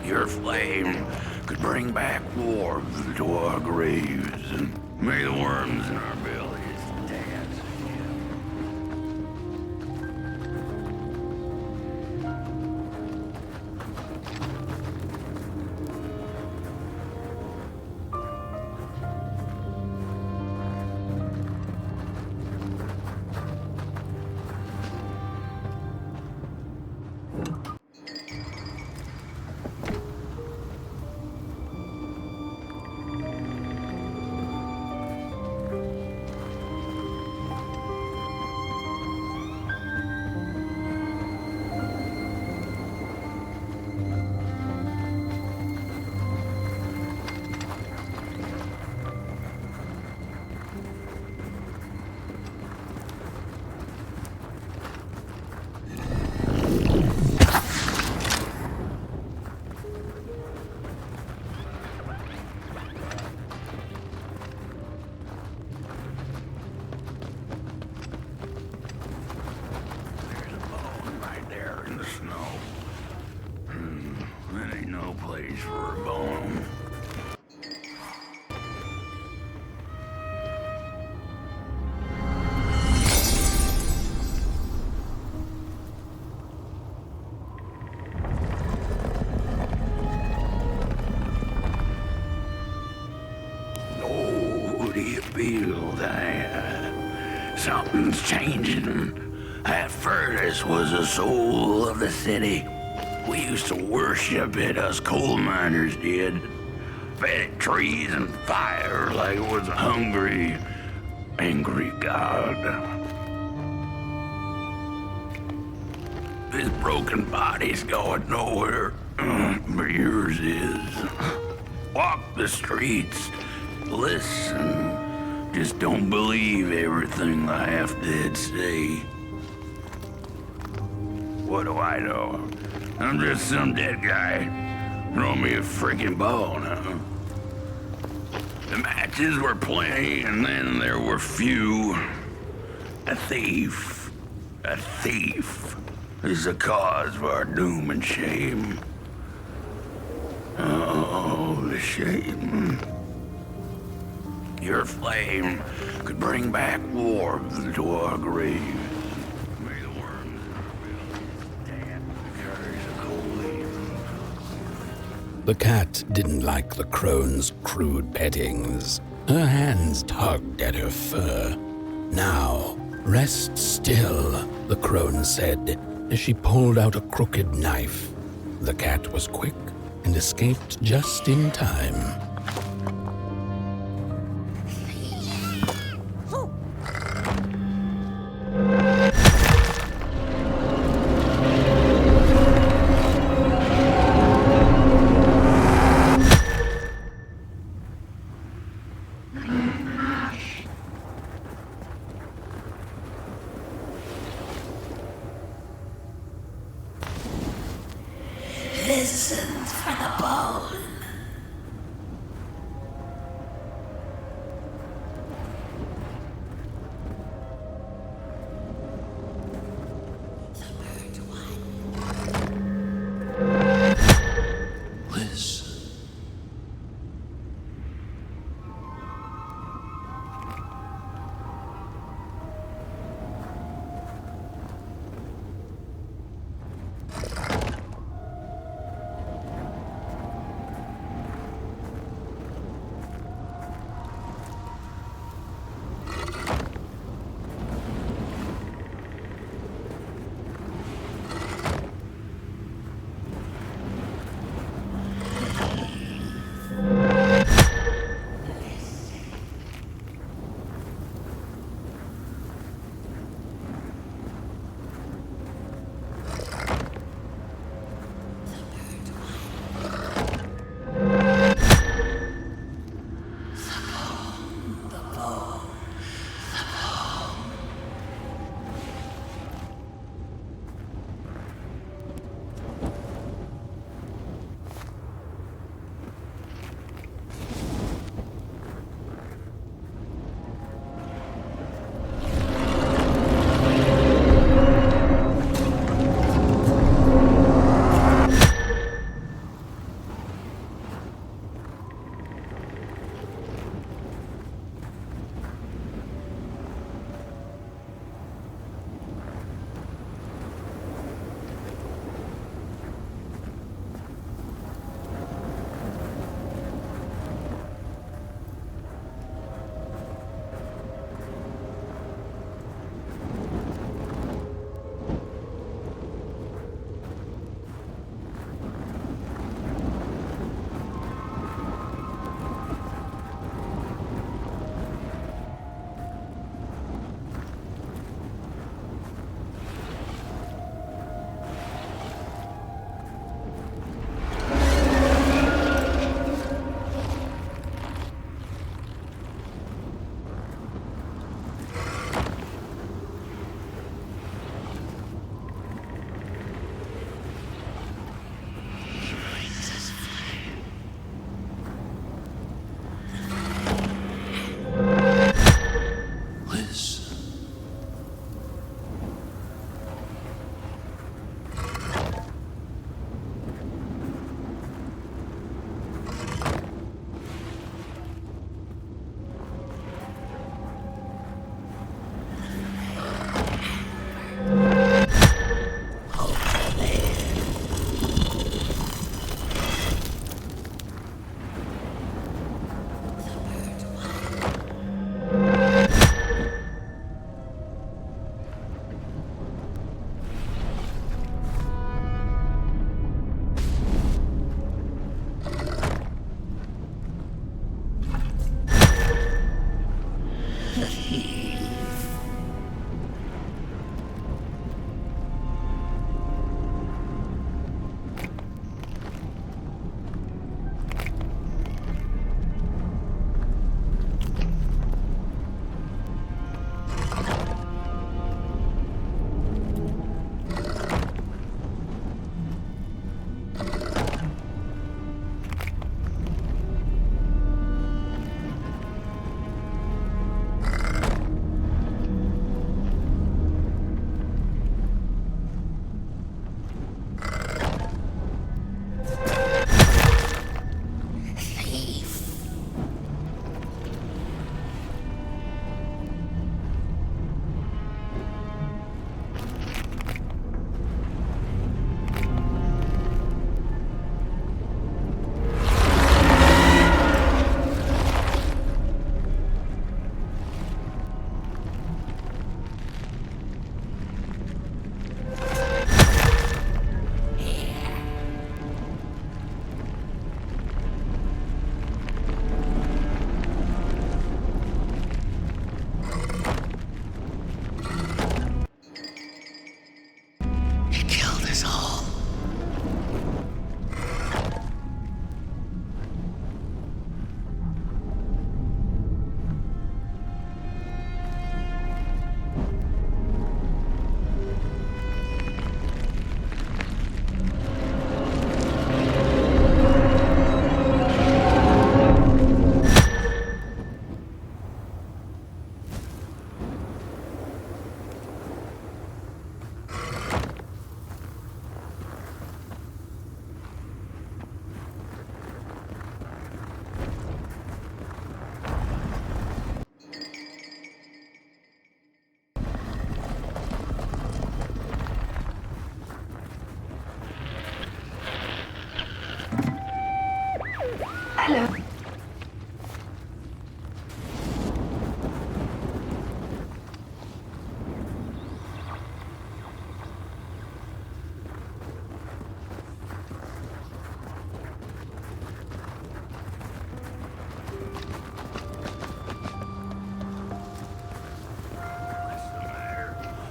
Your flame could bring back warmth to our graves. May the worms in our bellies dance again. place for a bone. Oh, do you feel that something's changing? At first, this was the soul of the city. We used to worship it, us coal miners did. Fed it trees and fire like it was a hungry, angry god. This broken body's going nowhere, but yours is. Walk the streets, listen. Just don't believe everything the half-dead say. What do I know? I'm just some dead guy. Throw me a freaking bone, huh? The matches were plenty, and then there were few. A thief is the cause of our doom and shame. Oh, the shame. Your flame could bring back warmth to our graves. May the worms in our bellies stand the curse of cold leaving. The cat didn't like the crone's crude pettings. Her hands tugged at her fur. Now, rest still, the crone said, as she pulled out a crooked knife. The cat was quick and escaped just in time. Listen for the bone. Hello.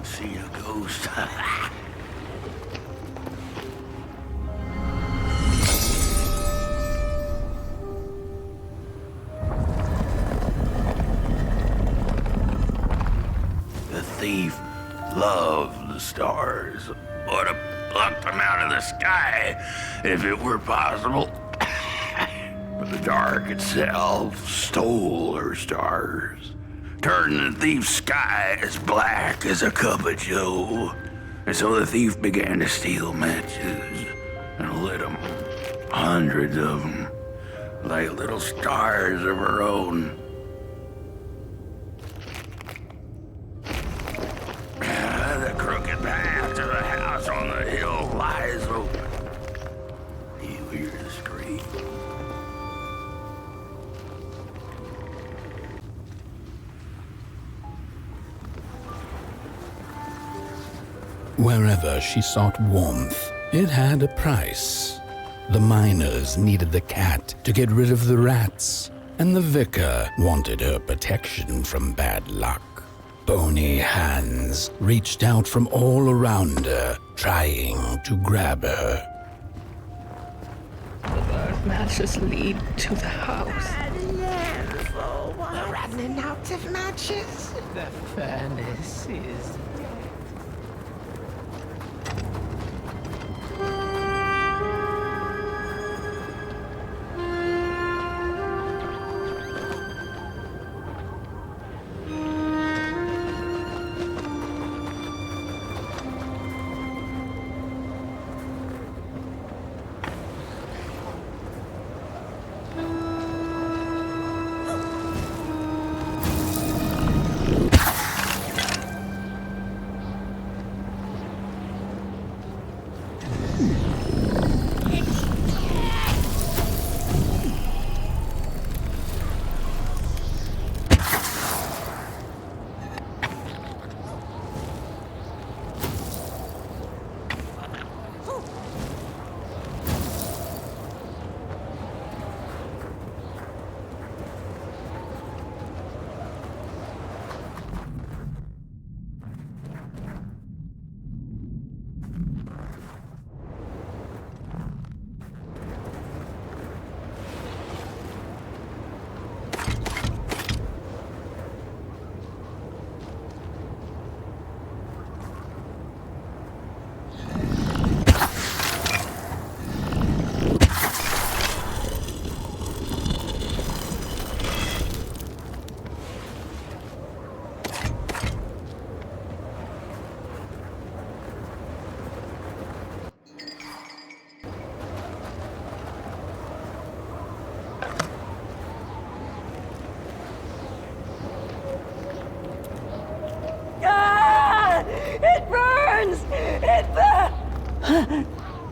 See a ghost. The thief loved the stars. Would have plucked them out of the sky if it were possible. But the dark itself stole her stars, turned the thief's sky as black as a cup of joe. And so the thief began to steal matches and lit them, hundreds of them, like little stars of her own. The crooked path to the house on the hill lies open. You hear the scream. Wherever she sought warmth, it had a price. The miners needed the cat to get rid of the rats, and the vicar wanted her protection from bad luck. Bony hands reached out from all around her, trying to grab her. The burnt matches lead to the house. We're running out of matches. The furnace is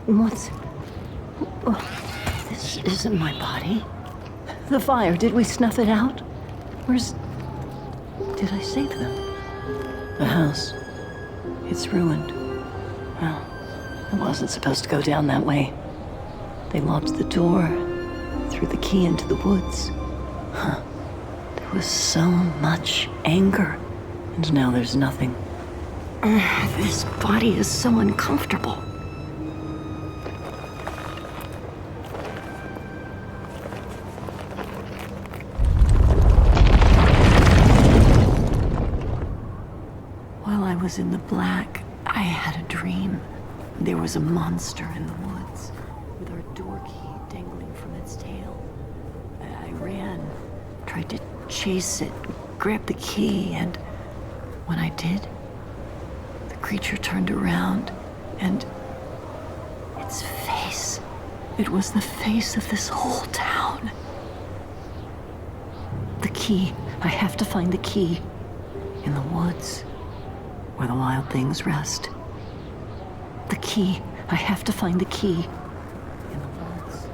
What's... Oh, this isn't my body. The fire, did we snuff it out? Where's... Did I save them? The house. It's ruined. Well, it wasn't supposed to go down that way. They locked the door, threw the key into the woods. Huh. There was so much anger, and now there's nothing. This body is so uncomfortable. While I was in the black, I had a dream. There was a monster in the woods, with our door key dangling from its tail. I ran, tried to chase it, grab the key, and when I did, the creature turned around, and its face, it was the face of this whole town. The key, I have to find the key in the woods, where the wild things rest. The key, I have to find the key in the woods.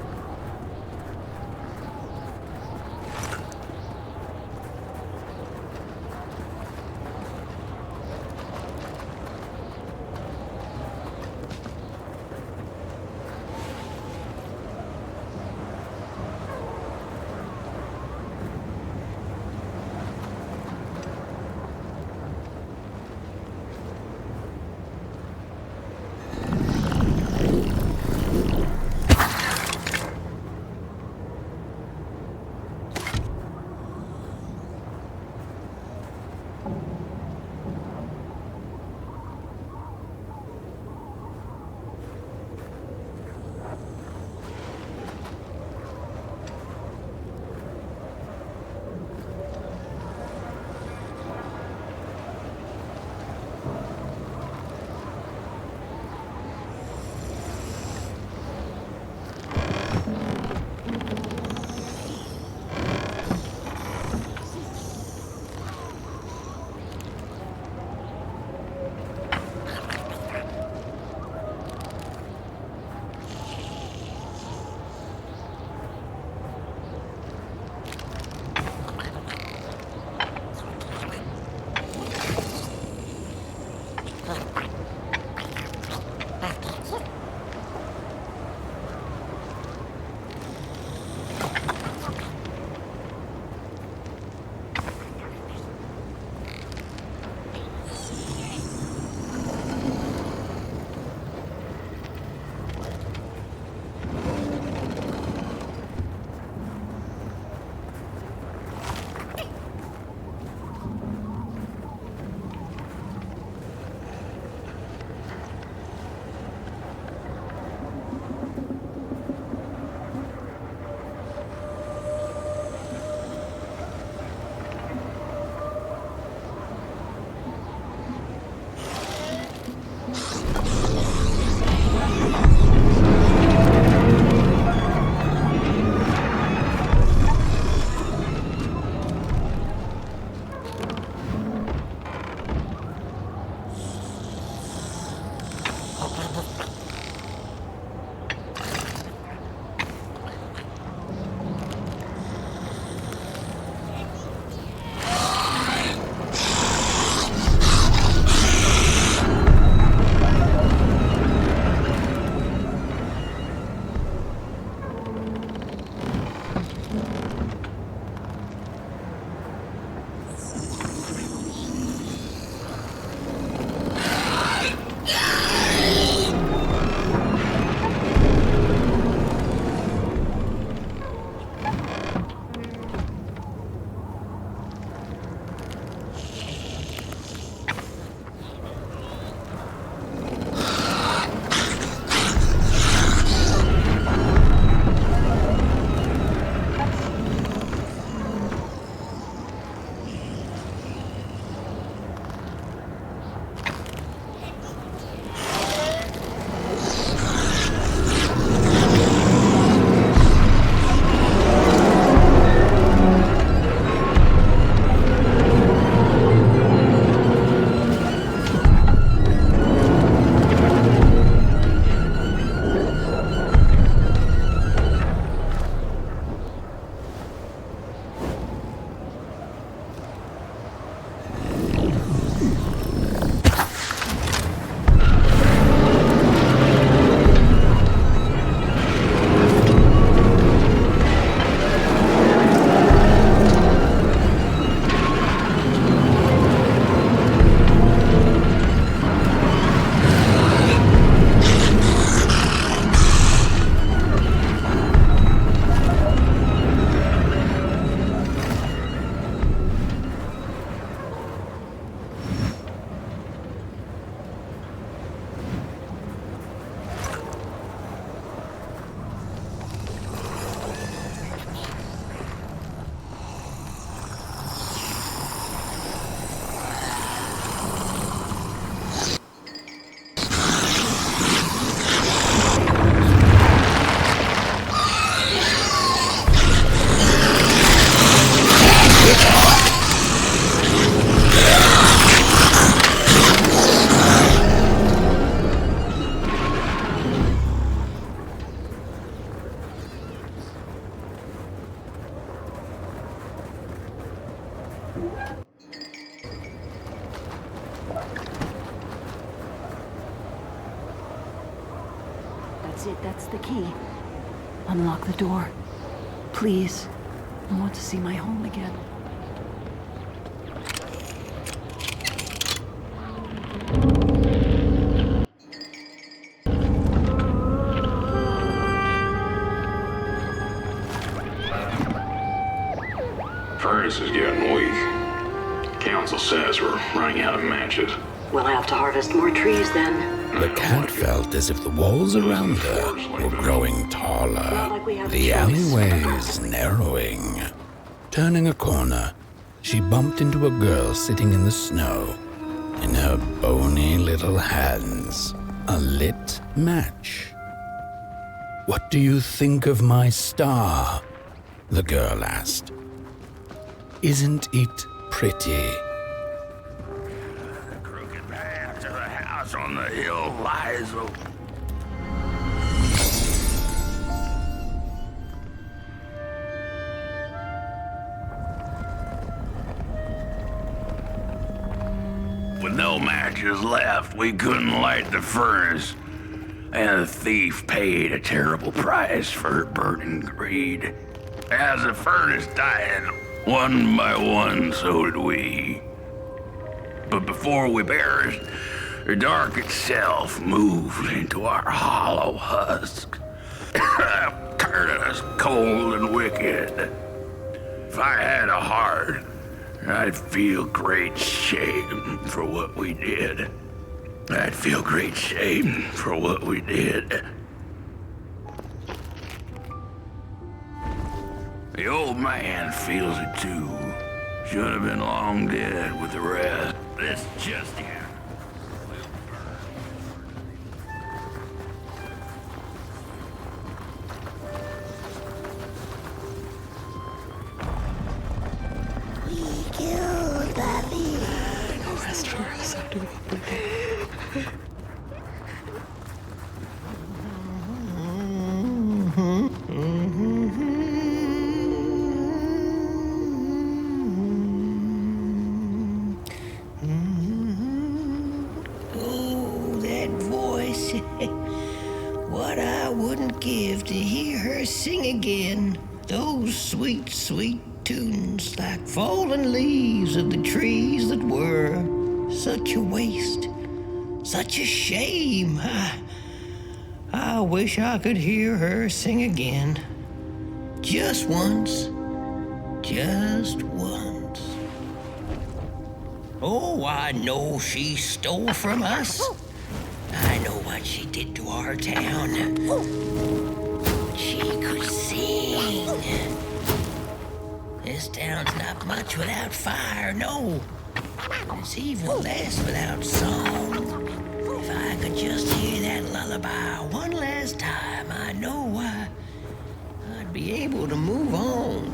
That's it, that's the key. Unlock the door. Please. I want to see my home again. Furnace is getting weak. Council says we're running out of matches. We'll have to harvest more trees then. The cat felt as if the walls around her were growing taller, the alleyways narrowing. Turning a corner, she bumped into a girl sitting in the snow. In her bony little hands, a lit match. "What do you think of my star?" the girl asked. "Isn't it pretty?" The crooked path to the house on the hill lies open. With no matches left, we couldn't light the furnace. And the thief paid a terrible price for her burning greed. As the furnace died, one by one, so did we. But before we perished, the dark itself moved into our hollow husk, turning us cold and wicked. If I had a heart, I'd feel great shame for what we did. I'd feel great shame for what we did. The old man feels it too. Should have been long dead with the rest. This just yet. We killed Bobby. No rest for us after we opened it. Oh, that voice. What I wouldn't give to hear her sing again. Those sweet, sweet tunes like fallen leaves of the trees that were. Such a waste. Such a shame. I wish I could hear her sing again. Just once. Just once. Oh, I know she stole from us. I know what she did to our town. She could sing. This town's not much without fire, no. It's even less without song. If I could just hear that lullaby one last time, I know I'd be able to move on.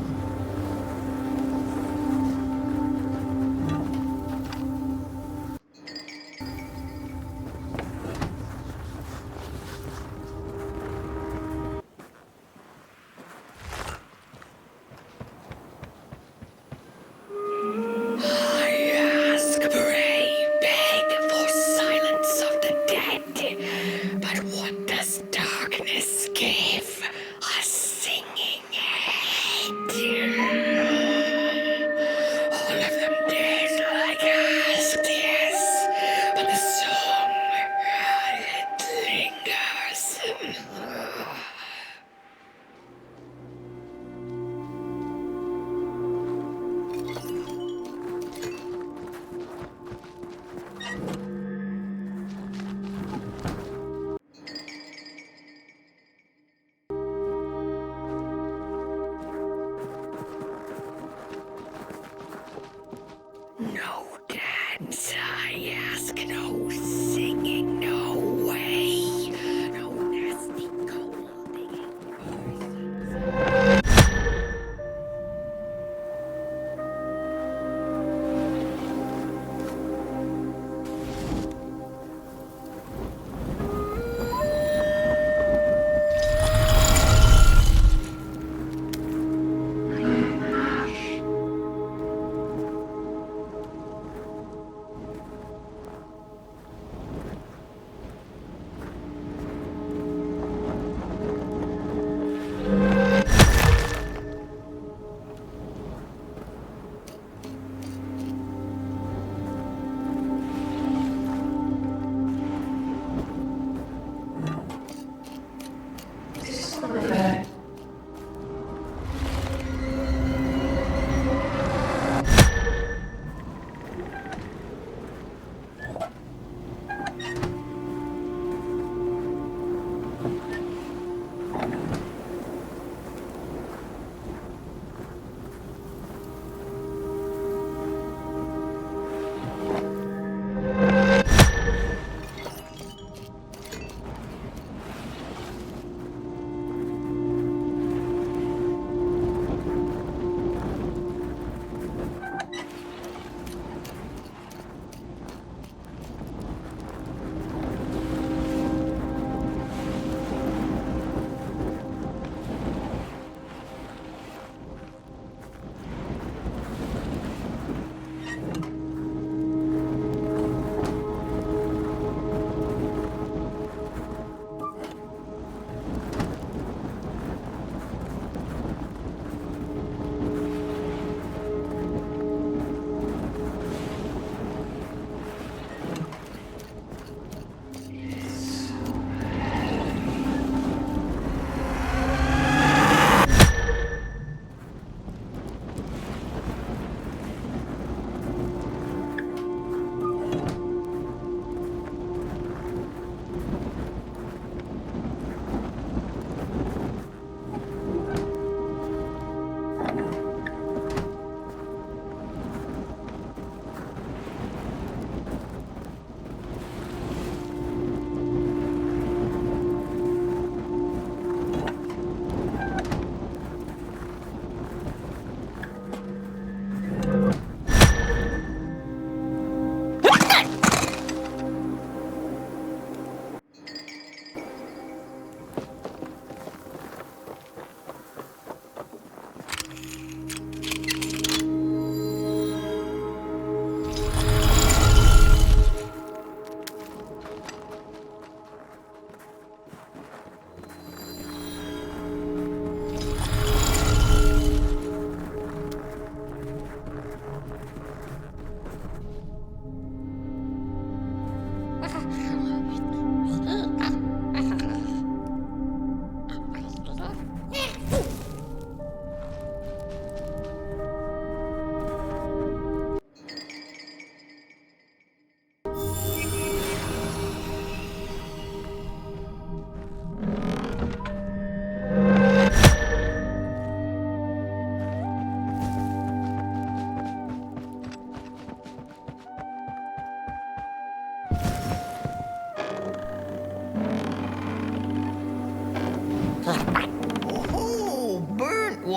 Darkness gave a singing head.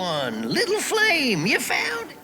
one. Little flame, you found it?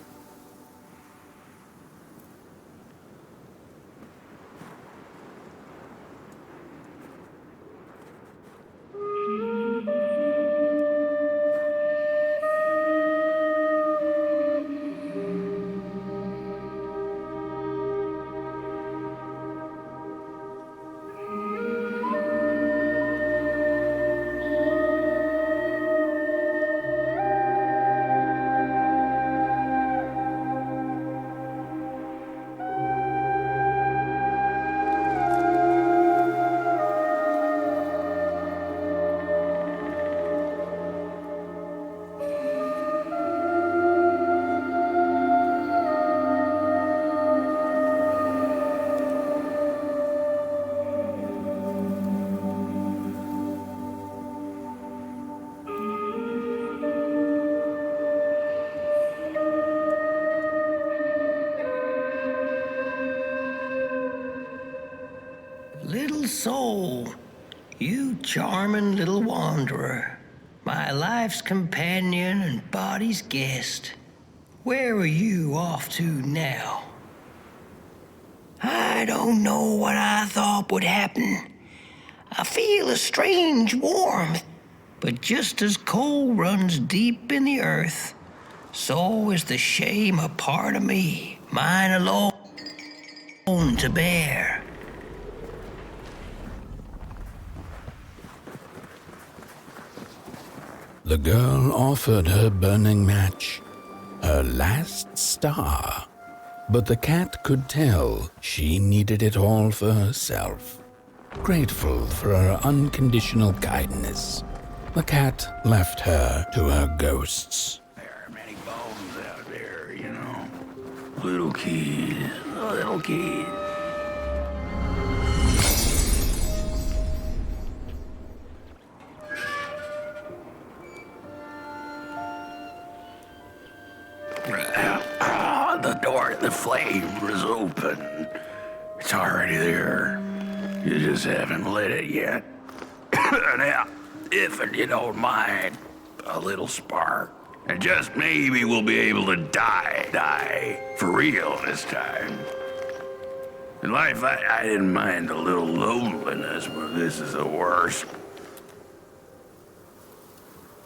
Little soul, you charming little wanderer, my life's companion and body's guest. Where are you off to now? I don't know what I thought would happen. I feel a strange warmth, but just as coal runs deep in the earth, so is the shame a part of me, mine alone to bear. The girl offered her burning match, her last star, but the cat could tell she needed it all for herself. Grateful for her unconditional kindness, the cat left her to her ghosts. There are many bones out there, you know. Little kids, little kids. The door to the flame is open. It's already there. You just haven't lit it yet. Now, if you don't mind, a little spark. And just maybe we'll be able to die for real this time. In life, I didn't mind a little loneliness, but this is the worst.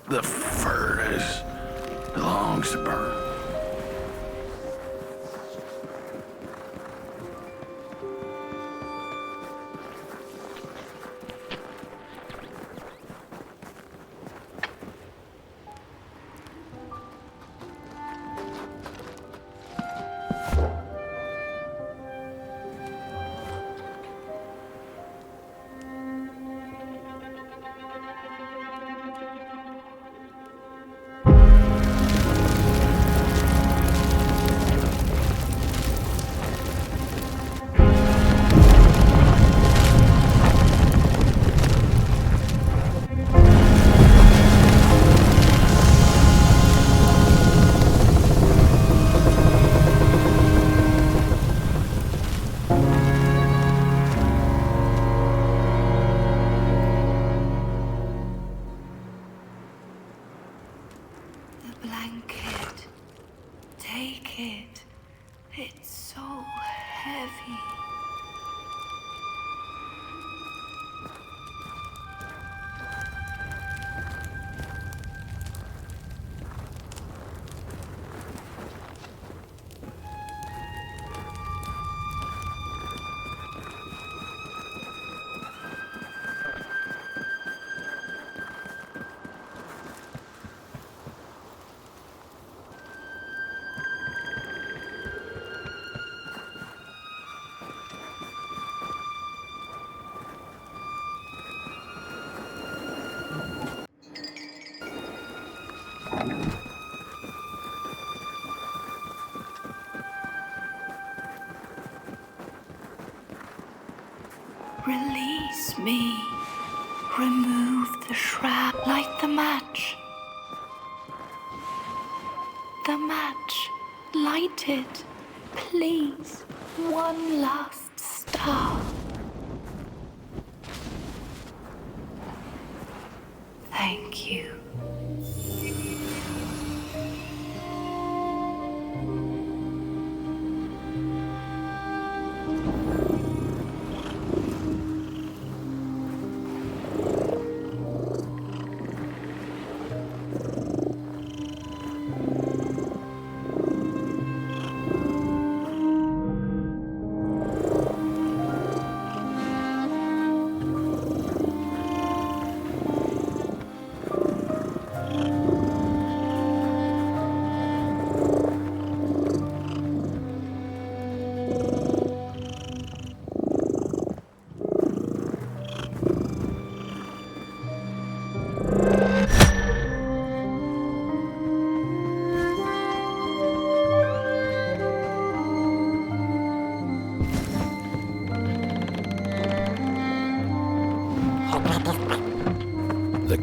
The furnace belongs to burn. Release me. Remove the shroud. Light the match. The match. Light it. Please. One last star. Thank you.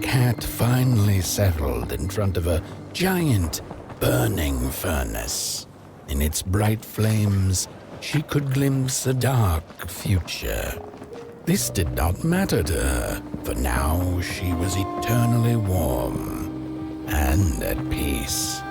cat finally settled in front of a giant, burning furnace. In its bright flames, she could glimpse a dark future. This did not matter to her, for now she was eternally warm and at peace.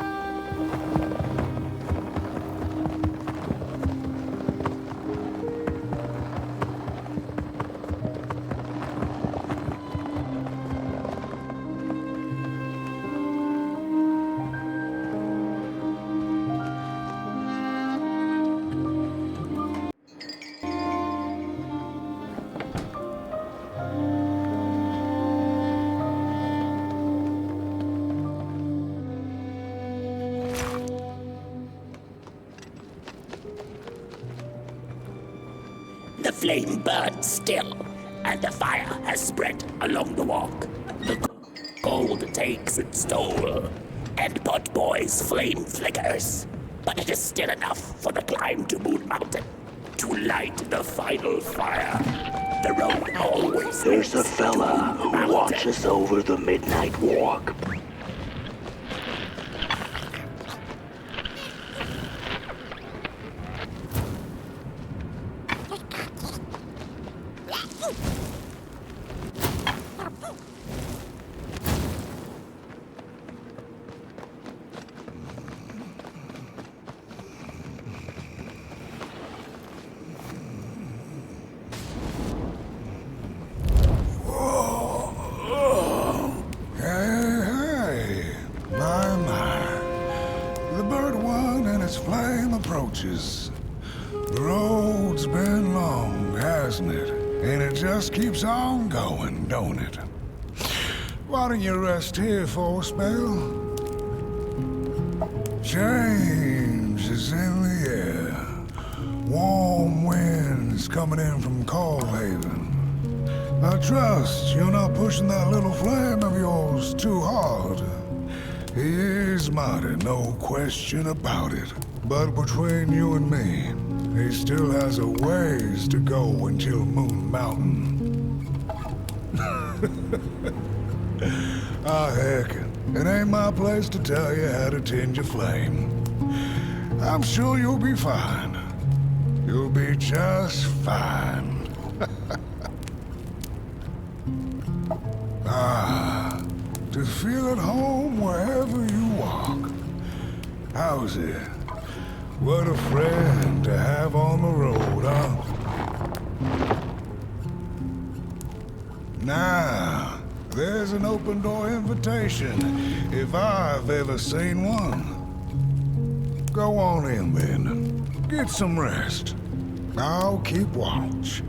The flame burns still, and the fire has spread along the walk. The cold takes its toll, and Potboy's flame flickers. But it is still enough for the climb to Moon Mountain, to light the final fire. The road always There's a leads to fella Moon who Mountain. watches over the midnight walk. The road's been long, hasn't it? And it just keeps on going, don't it? Why don't you rest here for a spell? Change is in the air. Warm winds coming in from Coldhaven. I trust you're not pushing that little flame of yours too hard. He is mighty, no question about it. But between you and me, he still has a ways to go until Moon Mountain. Heck, it ain't my place to tell you how to tend your flame. I'm sure you'll be fine. You'll be just fine. To feel at home wherever you walk. How's it? What a friend to have on the road, huh? Now, there's an open door invitation, if I've ever seen one. Go on in then. Get some rest. I'll keep watch.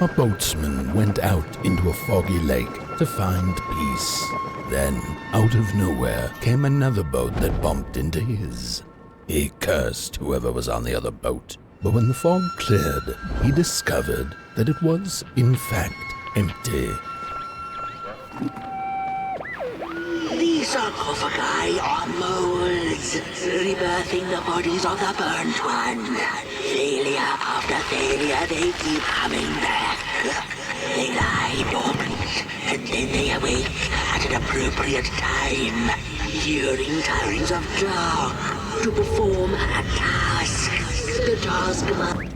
a boatsman went out into a foggy lake to find peace. Then, out of nowhere, came another boat that bumped into his. He cursed whoever was on the other boat, but when the fog cleared, he discovered that it was, in fact, empty. These sarcophagi are molds, rebirthing the bodies of the burnt one. Failure after failure, they keep coming back. They lie dormant, and then they awake at an appropriate time, during times of dark, to perform a task. The task must...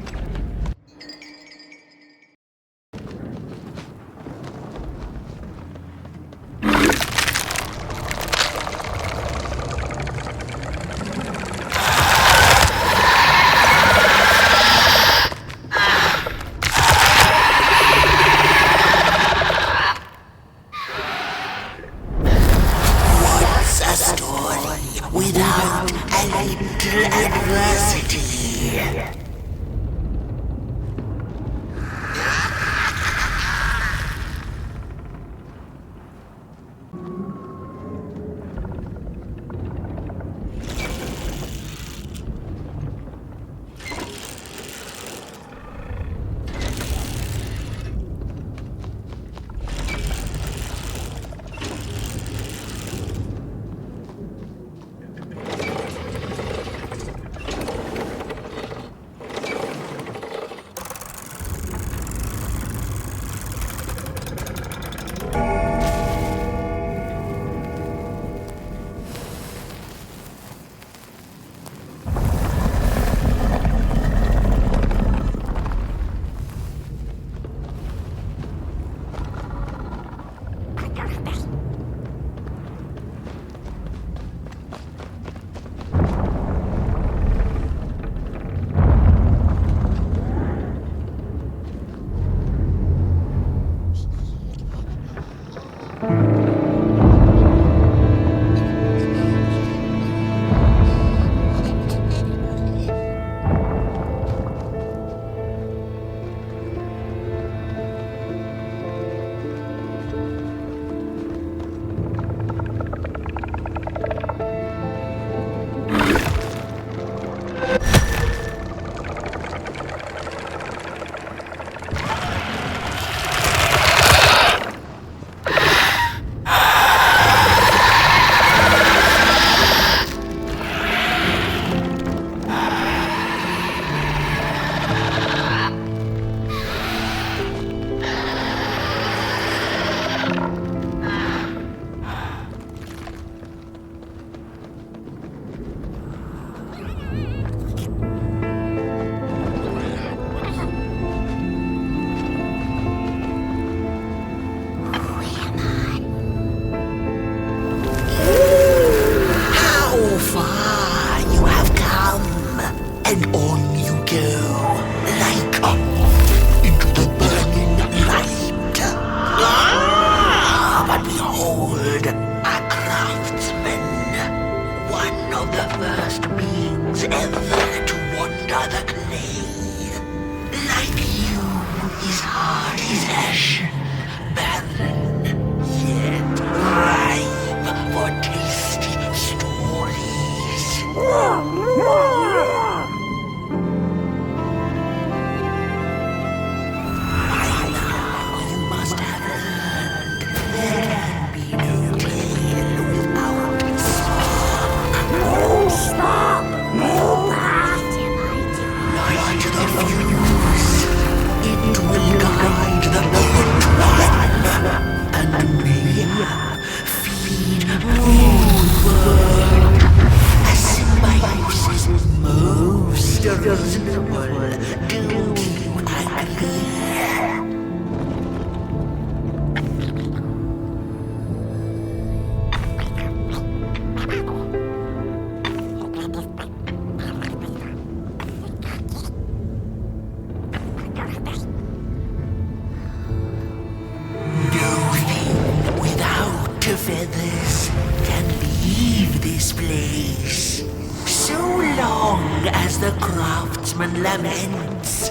feathers can leave this place. So long as the craftsman laments,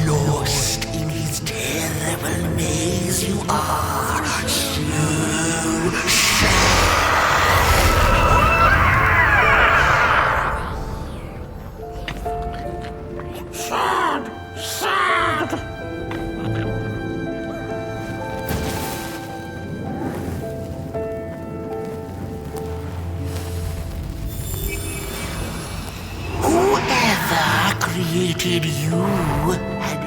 lost in his terrible maze you are. Whoever created you had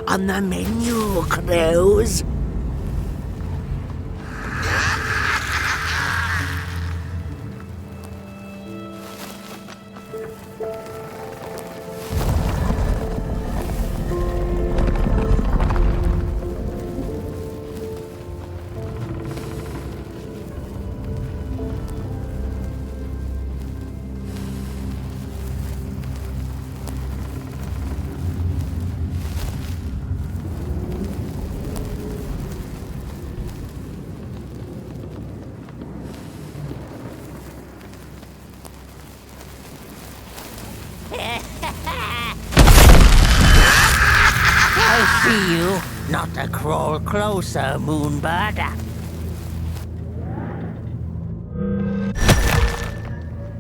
on the menu, crows. I see you. Not to crawl closer, Moonbird.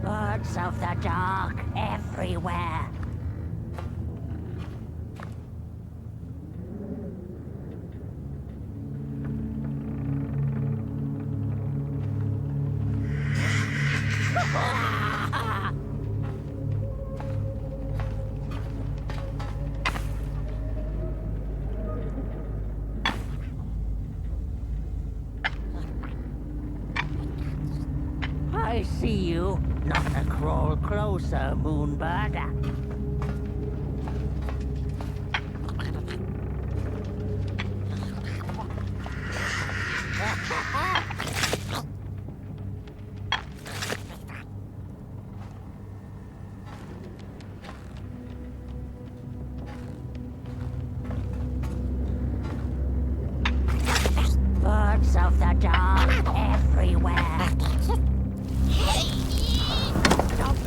Birds of the dark everywhere. I see you. Not to crawl closer, Moonbird. Birds of the dark everywhere. Don't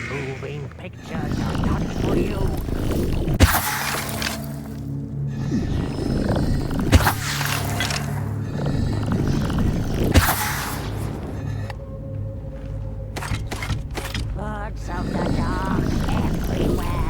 Moving pictures are not for you. Birds of the dark everywhere.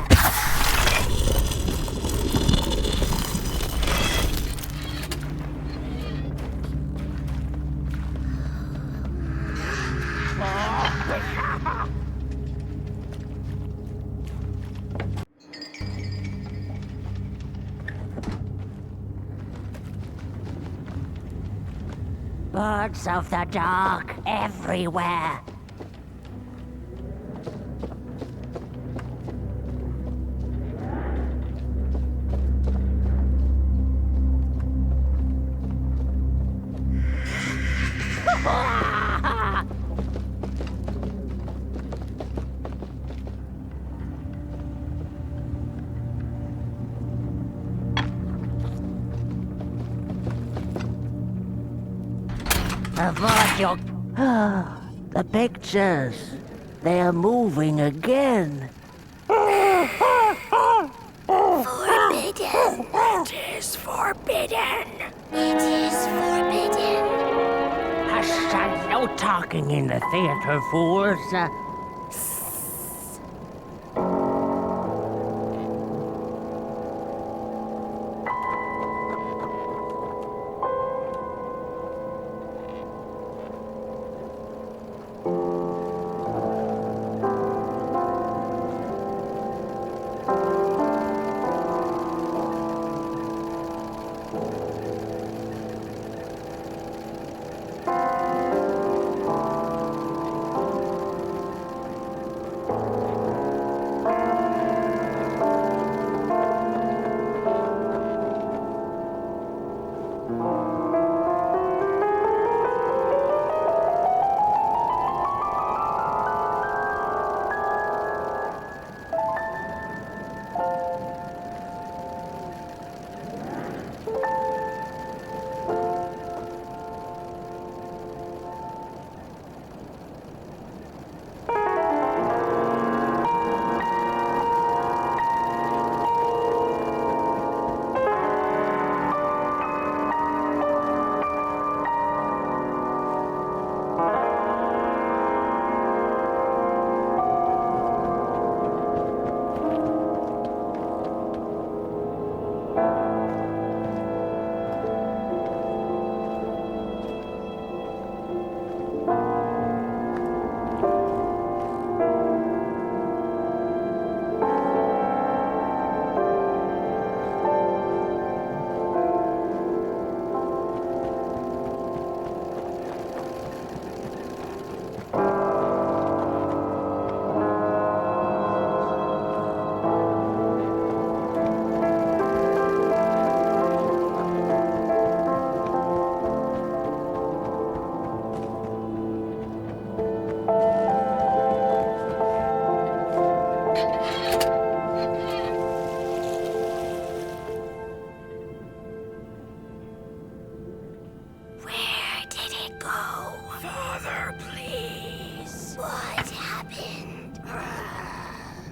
Birds of the dark everywhere. Avoid your... the pictures. They are moving again. Forbidden. It is forbidden. It is forbidden. Hush, no talking in the theater, fools.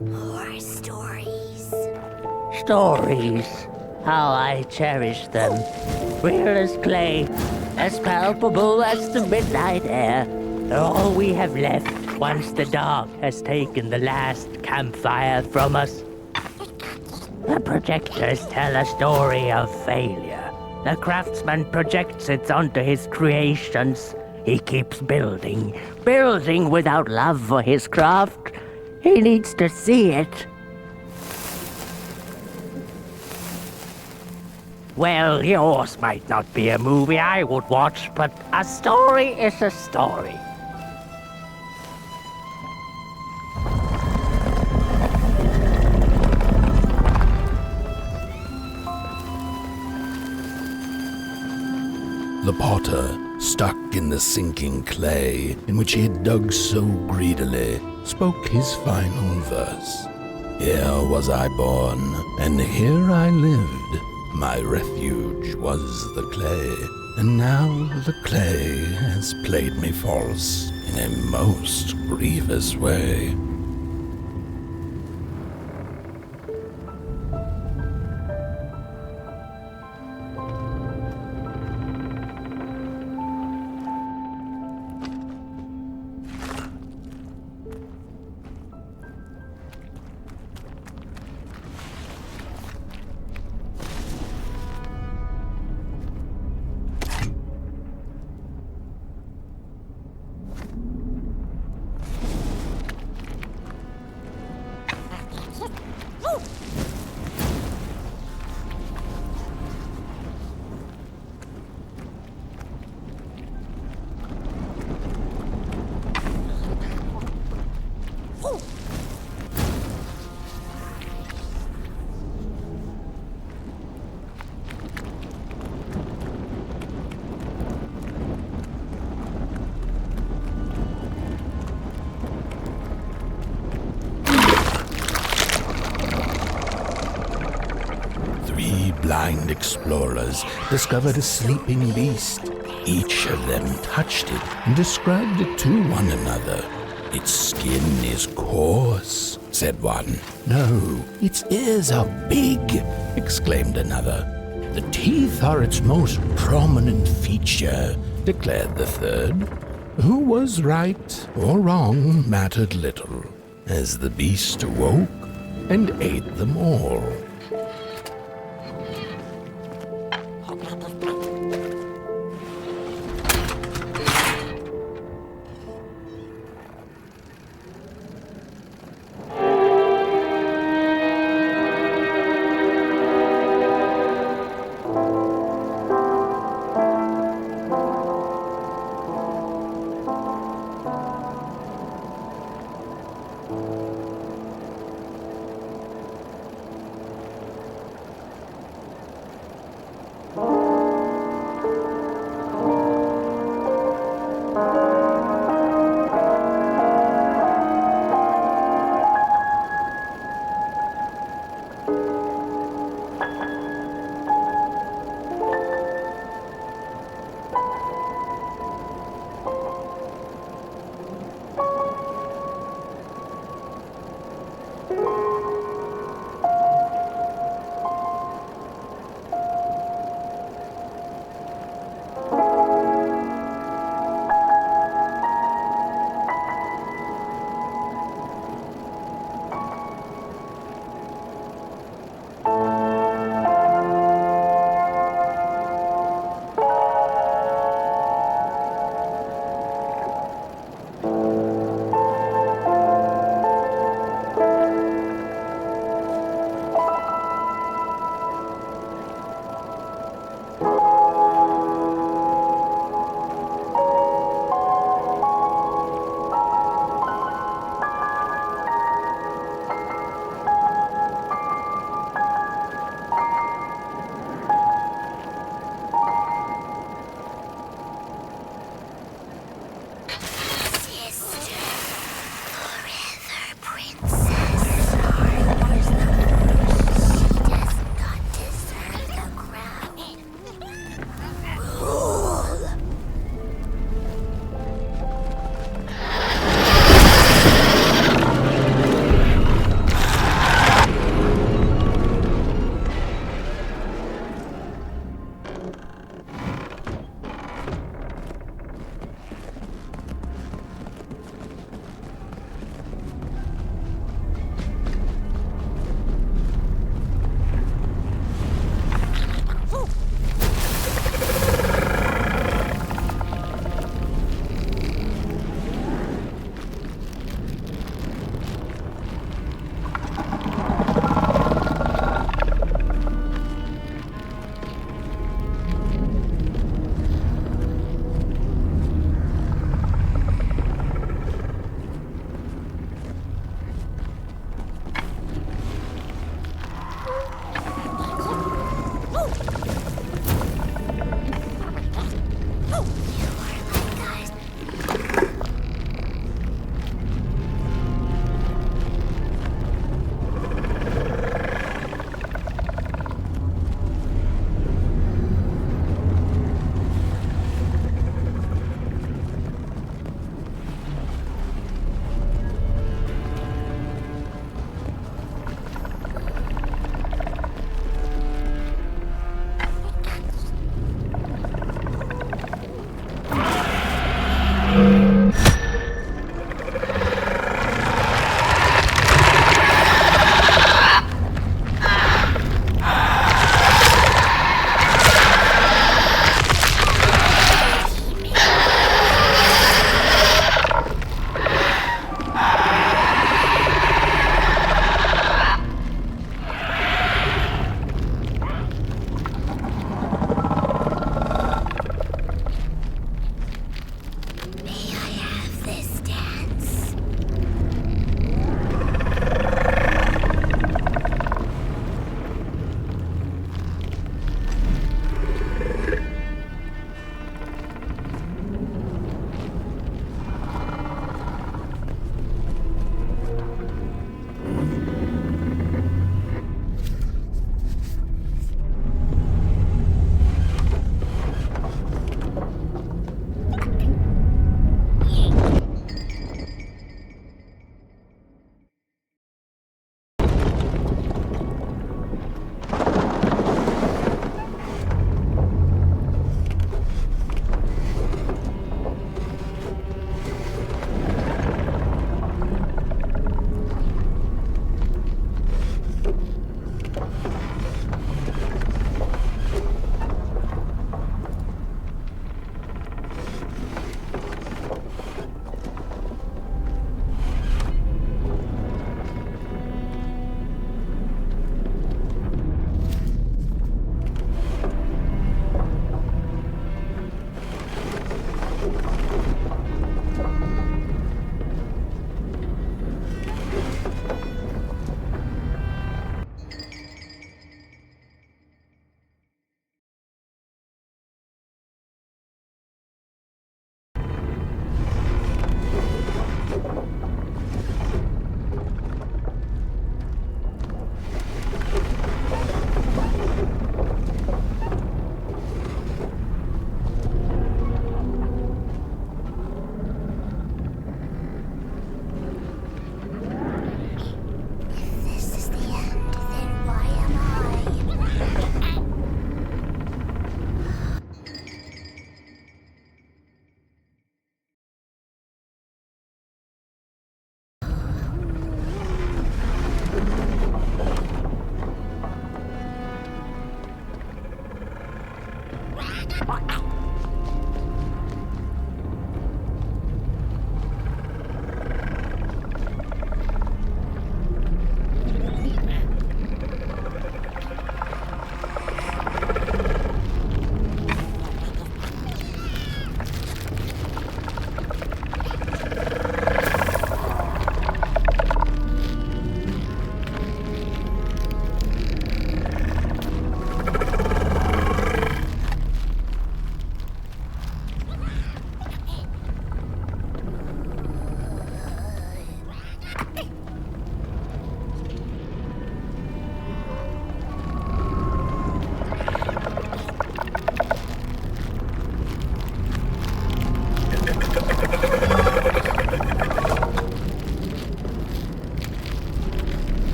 More stories. Stories. How I cherish them. Real as clay, as palpable as the midnight air. They're all we have left once the dark has taken the last campfire from us. The projectors tell a story of failure. The craftsman projects it onto his creations. He keeps building, building without love for his craft. He needs to see it. Well, yours might not be a movie I would watch, but a story is a story. The potter, stuck in the sinking clay in which he had dug so greedily, spoke his final verse. Here was I born, and here I lived. My refuge was the clay, and now the clay has played me false in a most grievous way. Blind explorers discovered a sleeping beast. Each of them touched it and described it to one another. Its skin is coarse, said one. No, its ears are big, exclaimed another. The teeth are its most prominent feature, declared the third. Who was right or wrong mattered little, as the beast awoke and ate them all.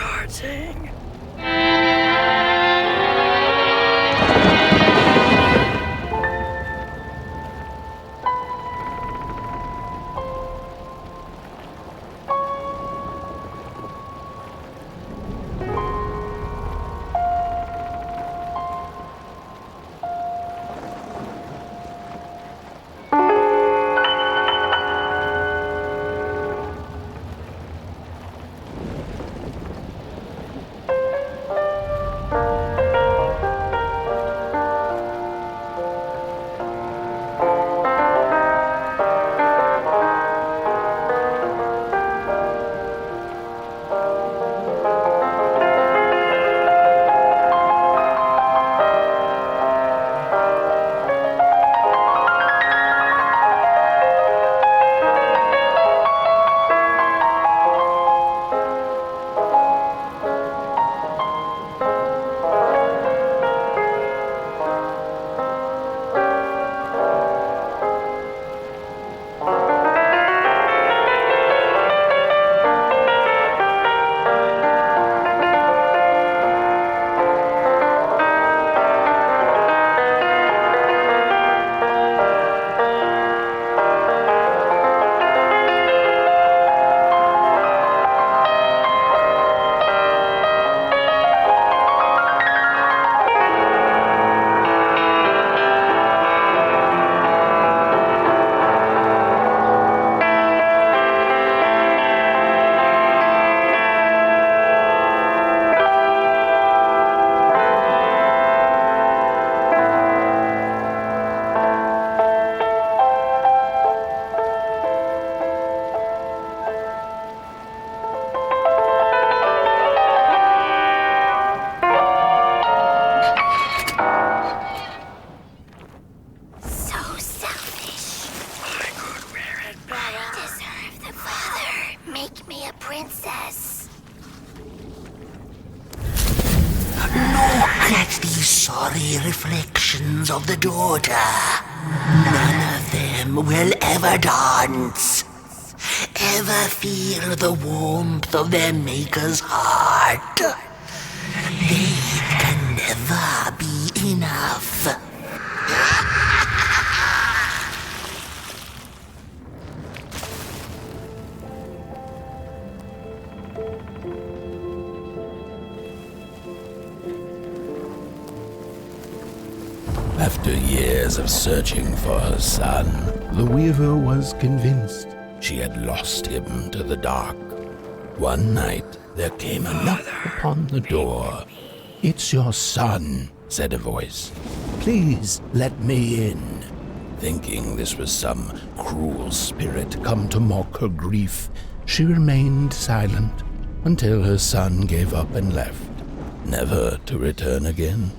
starting. Sorry reflections of the daughter. None of them will ever dance. Ever feel the warmth of their maker's heart. They can never be enough. After years of searching for her son, the weaver was convinced she had lost him to the dark. One night, there came a knock upon the door. "It's your son," said a voice. "Please let me in." Thinking this was some cruel spirit come to mock her grief, she remained silent until her son gave up and left, never to return again.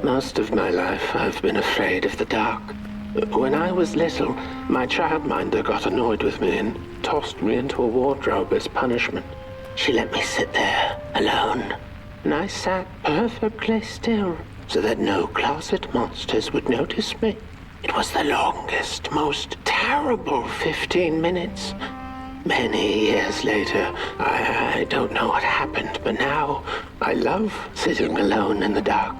Most of my life, I've been afraid of the dark. When I was little, my childminder got annoyed with me and tossed me into a wardrobe as punishment. She let me sit there, alone, and I sat perfectly still so that no closet monsters would notice me. It was the longest, most terrible 15 minutes. Many years later, I don't know what happened, but now I love sitting alone in the dark.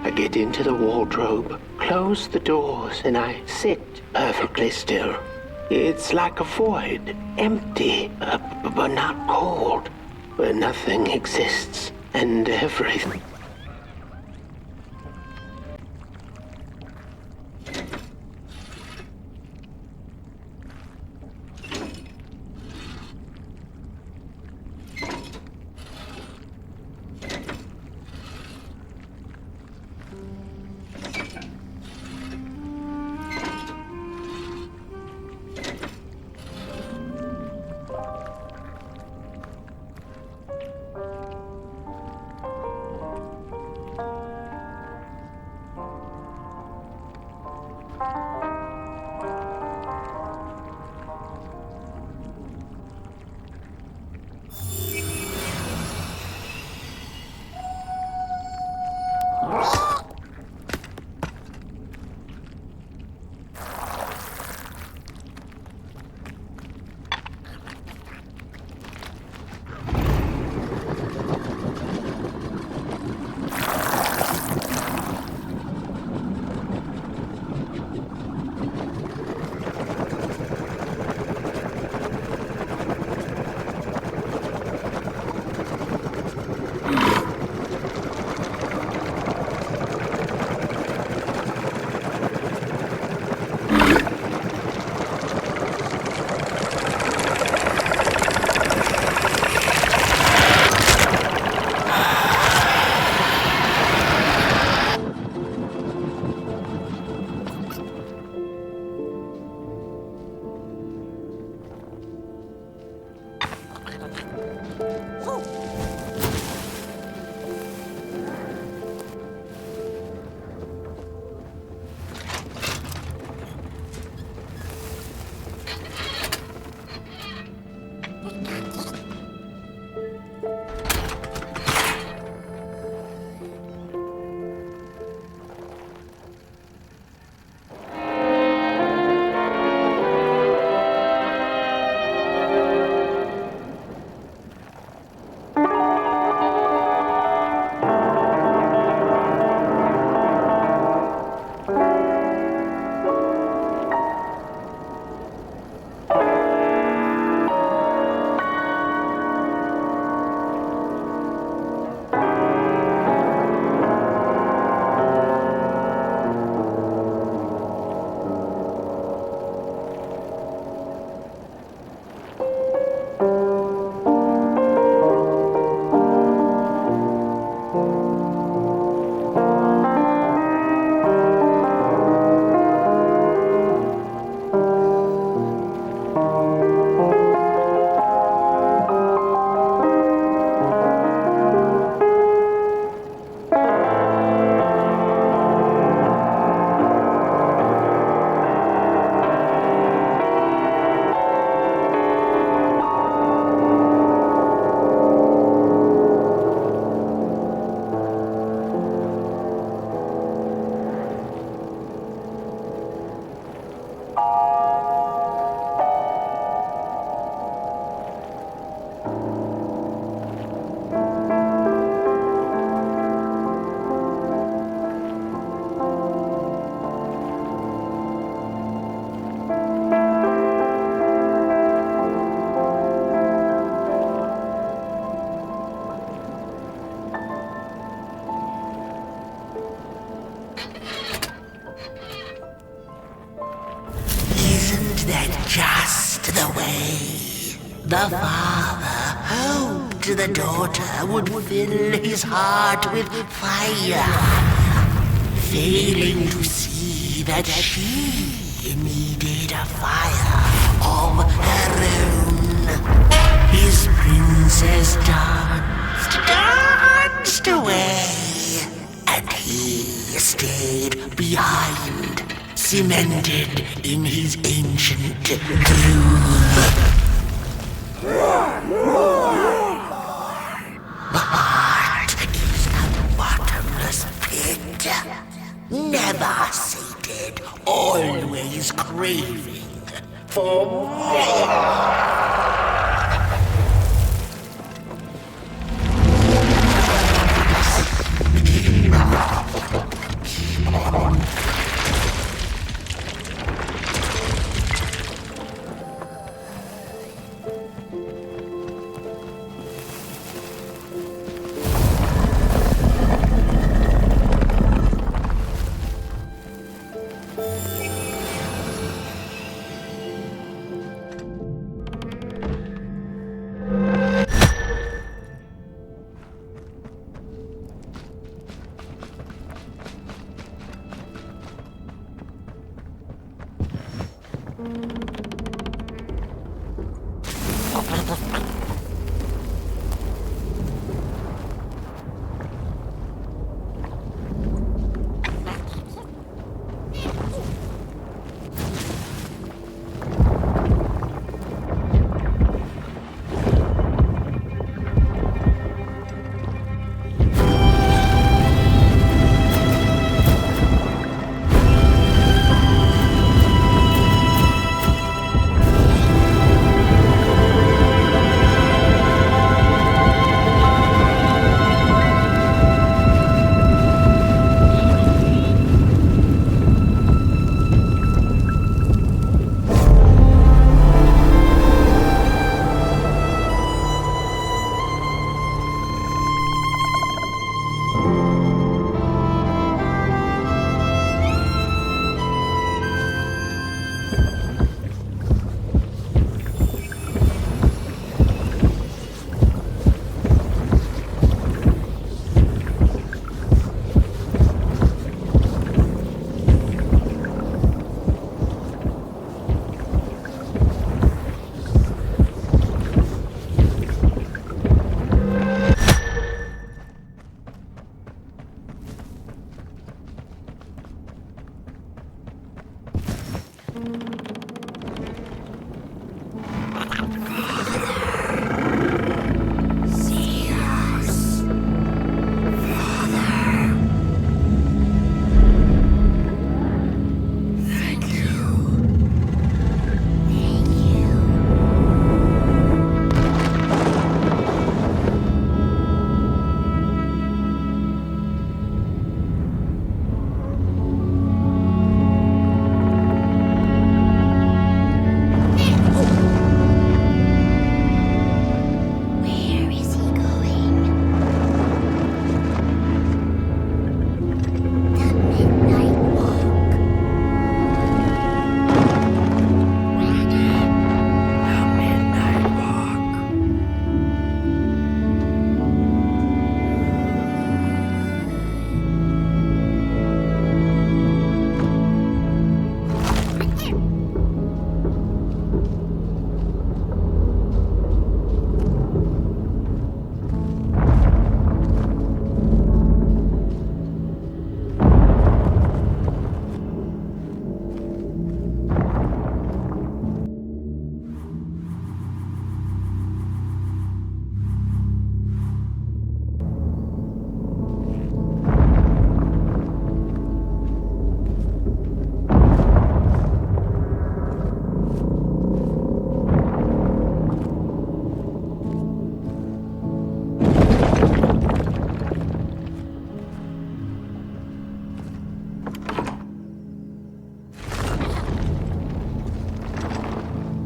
I get into the wardrobe, close the doors, and I sit perfectly still. It's like a void, empty, but not cold, where nothing exists and everything. the way. The father hoped the daughter would fill his heart with fire, failing to see that she needed a fire of her own. His princess danced away, and he stayed behind, cemented in his ancient doom. The heart is a bottomless pit, never sated, always craving for more.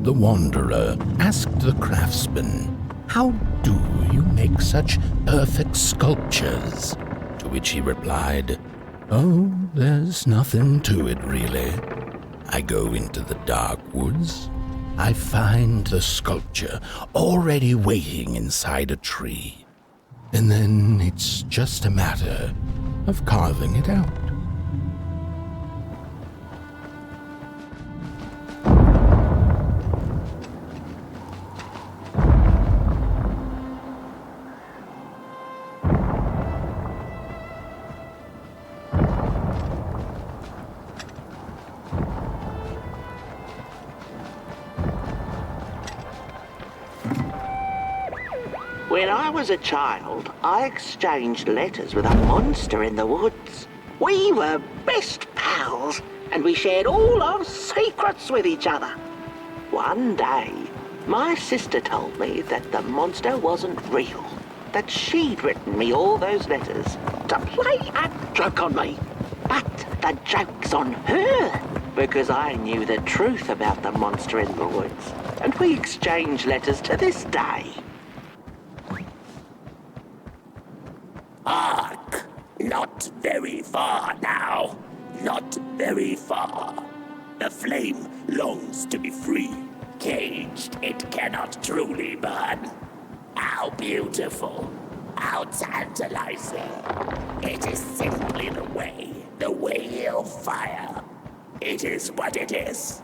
The wanderer asked the craftsman, "How do you make such perfect sculptures?" To which he replied, "Oh, there's nothing to it really. I go into the dark woods. I find the sculpture already waiting inside a tree. And then it's just a matter of carving it out." I was a child, I exchanged letters with a monster in the woods. We were best pals, and we shared all our secrets with each other. One day, my sister told me that the monster wasn't real, that she'd written me all those letters to play a joke on me. But the joke's on her, because I knew the truth about the monster in the woods, and we exchange letters to this day. Hark! Not very far now. Not very far. The flame longs to be free. Caged, it cannot truly burn. How beautiful. How tantalizing. It is simply the way of fire. It is what it is.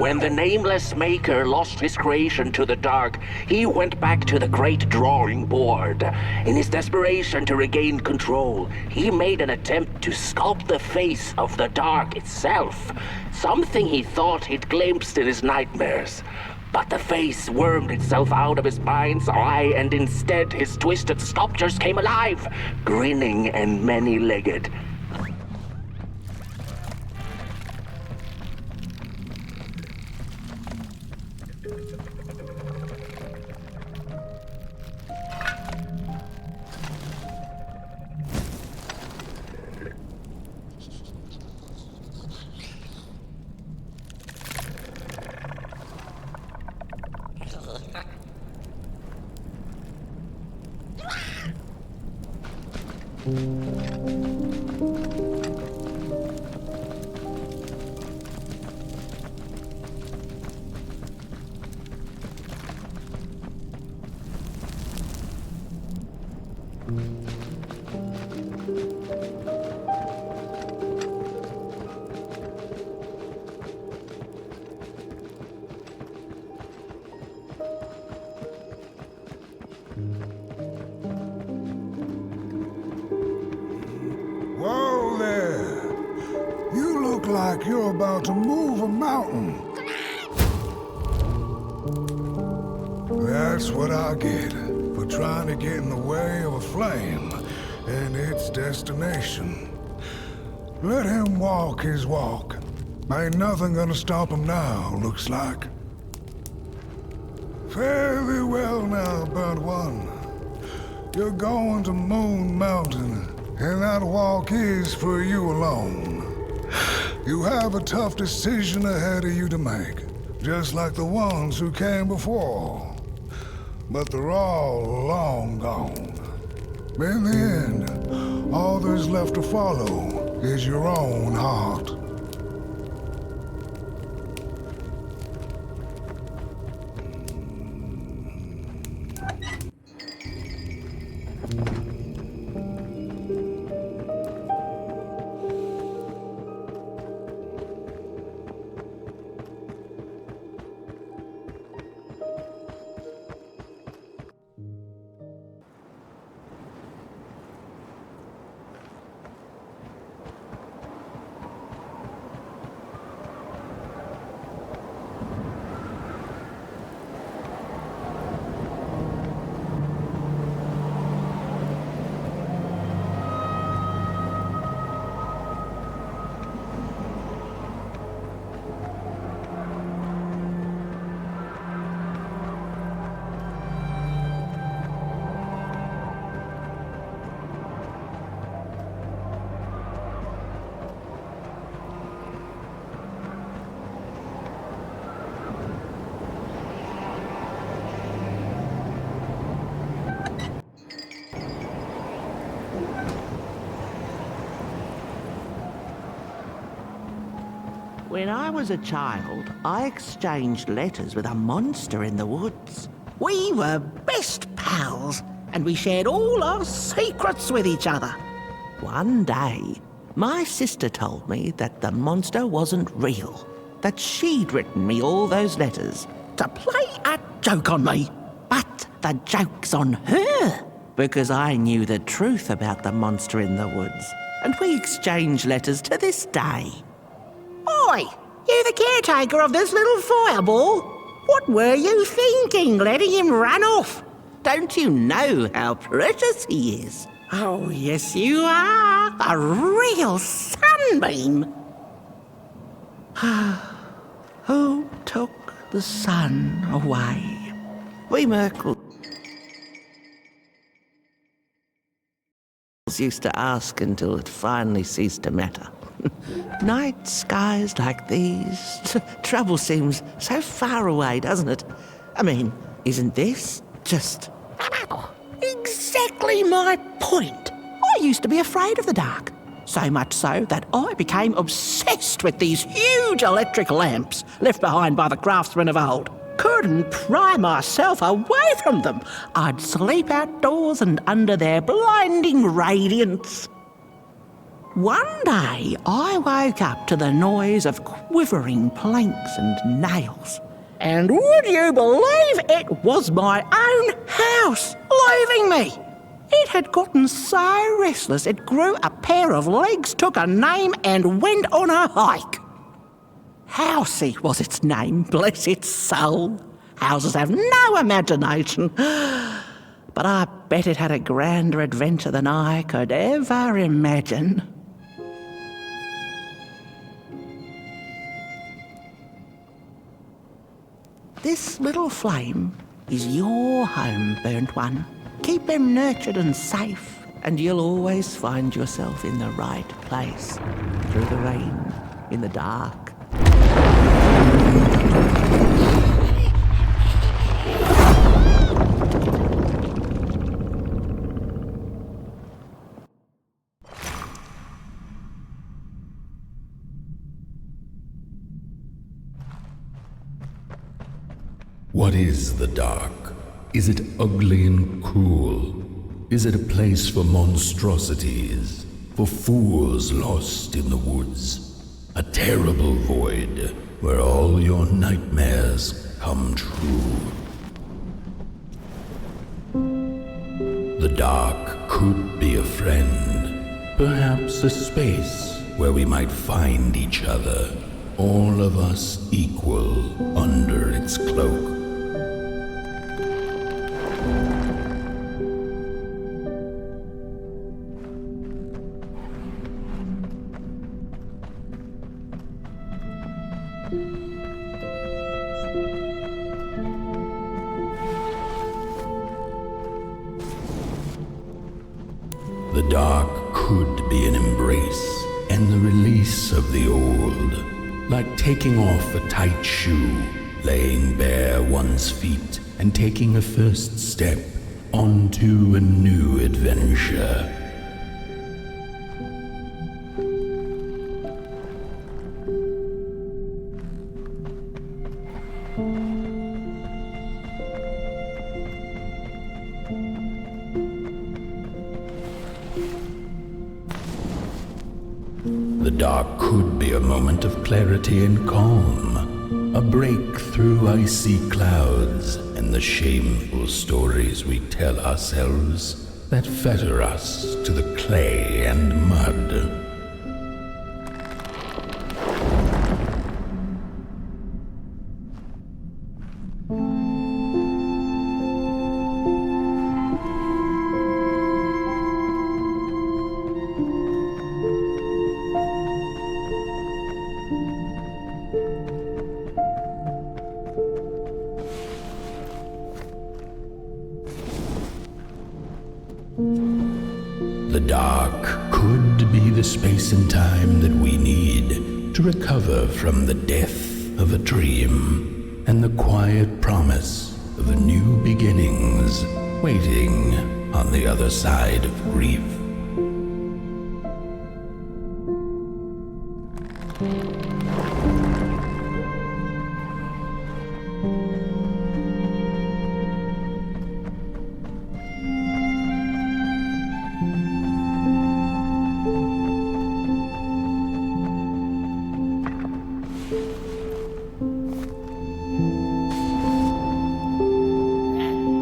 When the nameless maker lost his creation to the dark, he went back to the great drawing board. In his desperation to regain control, he made an attempt to sculpt the face of the dark itself, something he thought he'd glimpsed in his nightmares. But the face wormed itself out of his mind's eye, and instead his twisted sculptures came alive, grinning and many-legged. Whoa there! You look like you're about to move a mountain. That's what I get for trying to get in the way of a flame and its destination. Let him walk his walk. Ain't nothing gonna stop him now, looks like. Fare thee well now, burnt one. You're going to Moon Mountain, and that walk is for you alone. You have a tough decision ahead of you to make, just like the ones who came before. But they're all long gone. In the end, all there's left to follow is your own heart. When I was a child, I exchanged letters with a monster in the woods. We were best pals, and we shared all our secrets with each other. One day, my sister told me that the monster wasn't real, that she'd written me all those letters to play a joke on me. But the joke's on her, because I knew the truth about the monster in the woods, and we exchange letters to this day. Oi! You the caretaker of this little fireball? What were you thinking, letting him run off? Don't you know how precious he is? Oh, yes you are. A real sunbeam. Who took the sun away? We Murals used to ask until it finally ceased to matter. Night skies like these. Trouble seems so far away, doesn't it? I mean, isn't this just exactly my point? I used to be afraid of the dark. So much so that I became obsessed with these huge electric lamps left behind by the craftsmen of old. Couldn't pry myself away from them. I'd sleep outdoors and under their blinding radiance. One day, I woke up to the noise of quivering planks and nails. And would you believe it was my own house leaving me? It had gotten so restless it grew a pair of legs, took a name, and went on a hike. Housey was its name, bless its soul. Houses have no imagination. But I bet it had a grander adventure than I could ever imagine. This little flame is your home, burnt one. Keep him nurtured and safe, and you'll always find yourself in the right place. Through the rain, in the dark. What is the dark? Is it ugly and cruel? Is it a place for monstrosities, for fools lost in the woods? A terrible void where all your nightmares come true. The dark could be a friend, perhaps a space where we might find each other, all of us equal under its cloak. The dark could be an embrace and the release of the old, like taking off a tight shoe, laying bare one's feet, and taking a first step onto a new adventure. The dark could be a moment of clarity and calm, a break through icy clouds and the shameful stories we tell ourselves that fetter us to the clay and mud. The dark could be the space and time that we need to recover from the death of a dream and the quiet promise of new beginnings waiting on the other side of grief.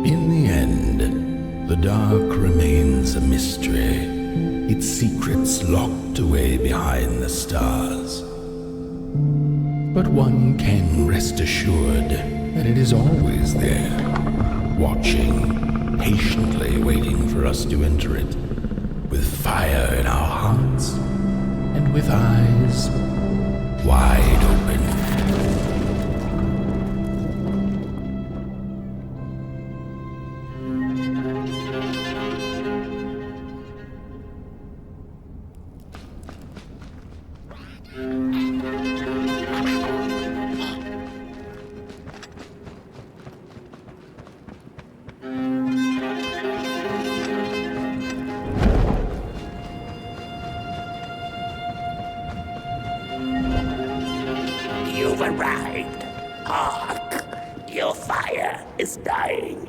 In the end, the dark remains a mystery, its secrets locked away behind the stars. But one can rest assured that it is always there, watching, patiently waiting for us to enter it, with fire in our hearts and with eyes wide open. You've arrived. Hark! Your fire is dying.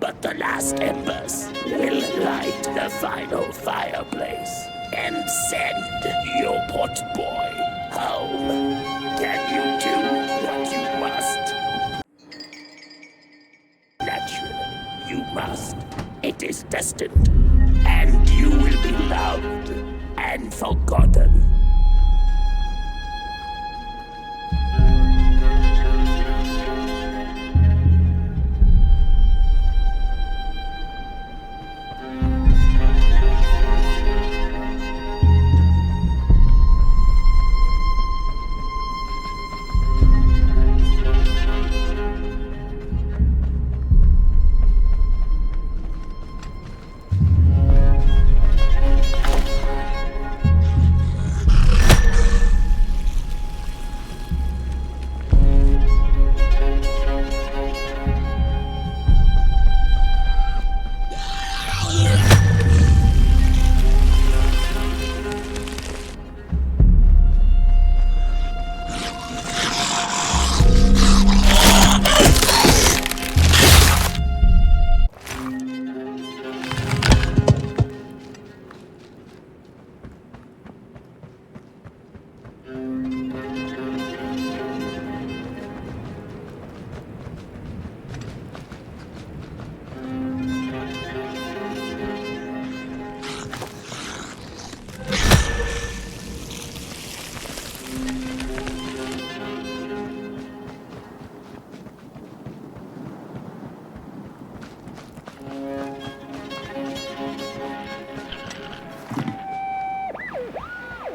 but the last embers will light the final fireplace and send your Potboy home. Can you do what you must? Naturally, you must. It is destined, and you will be loved and forgotten.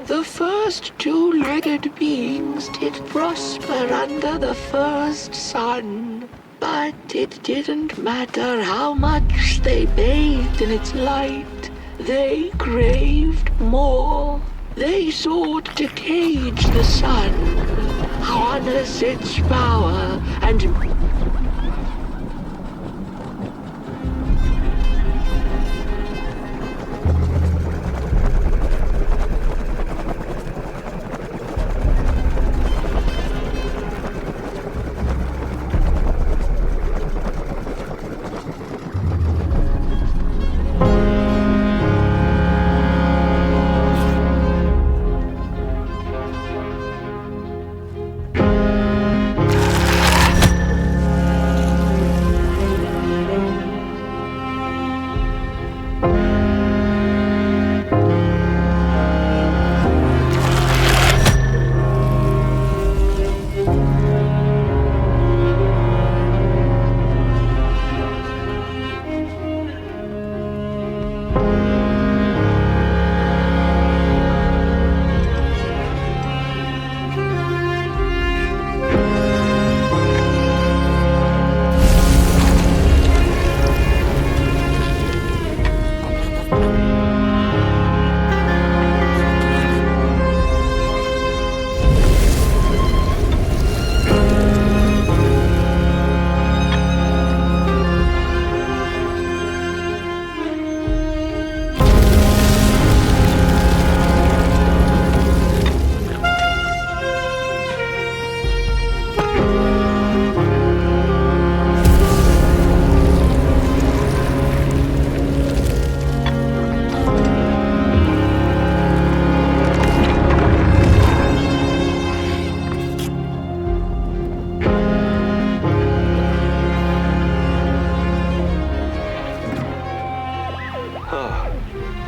The first two-legged beings did prosper under the first sun, but it didn't matter how much they bathed in its light. They craved more. They sought to cage the sun, harness its power, and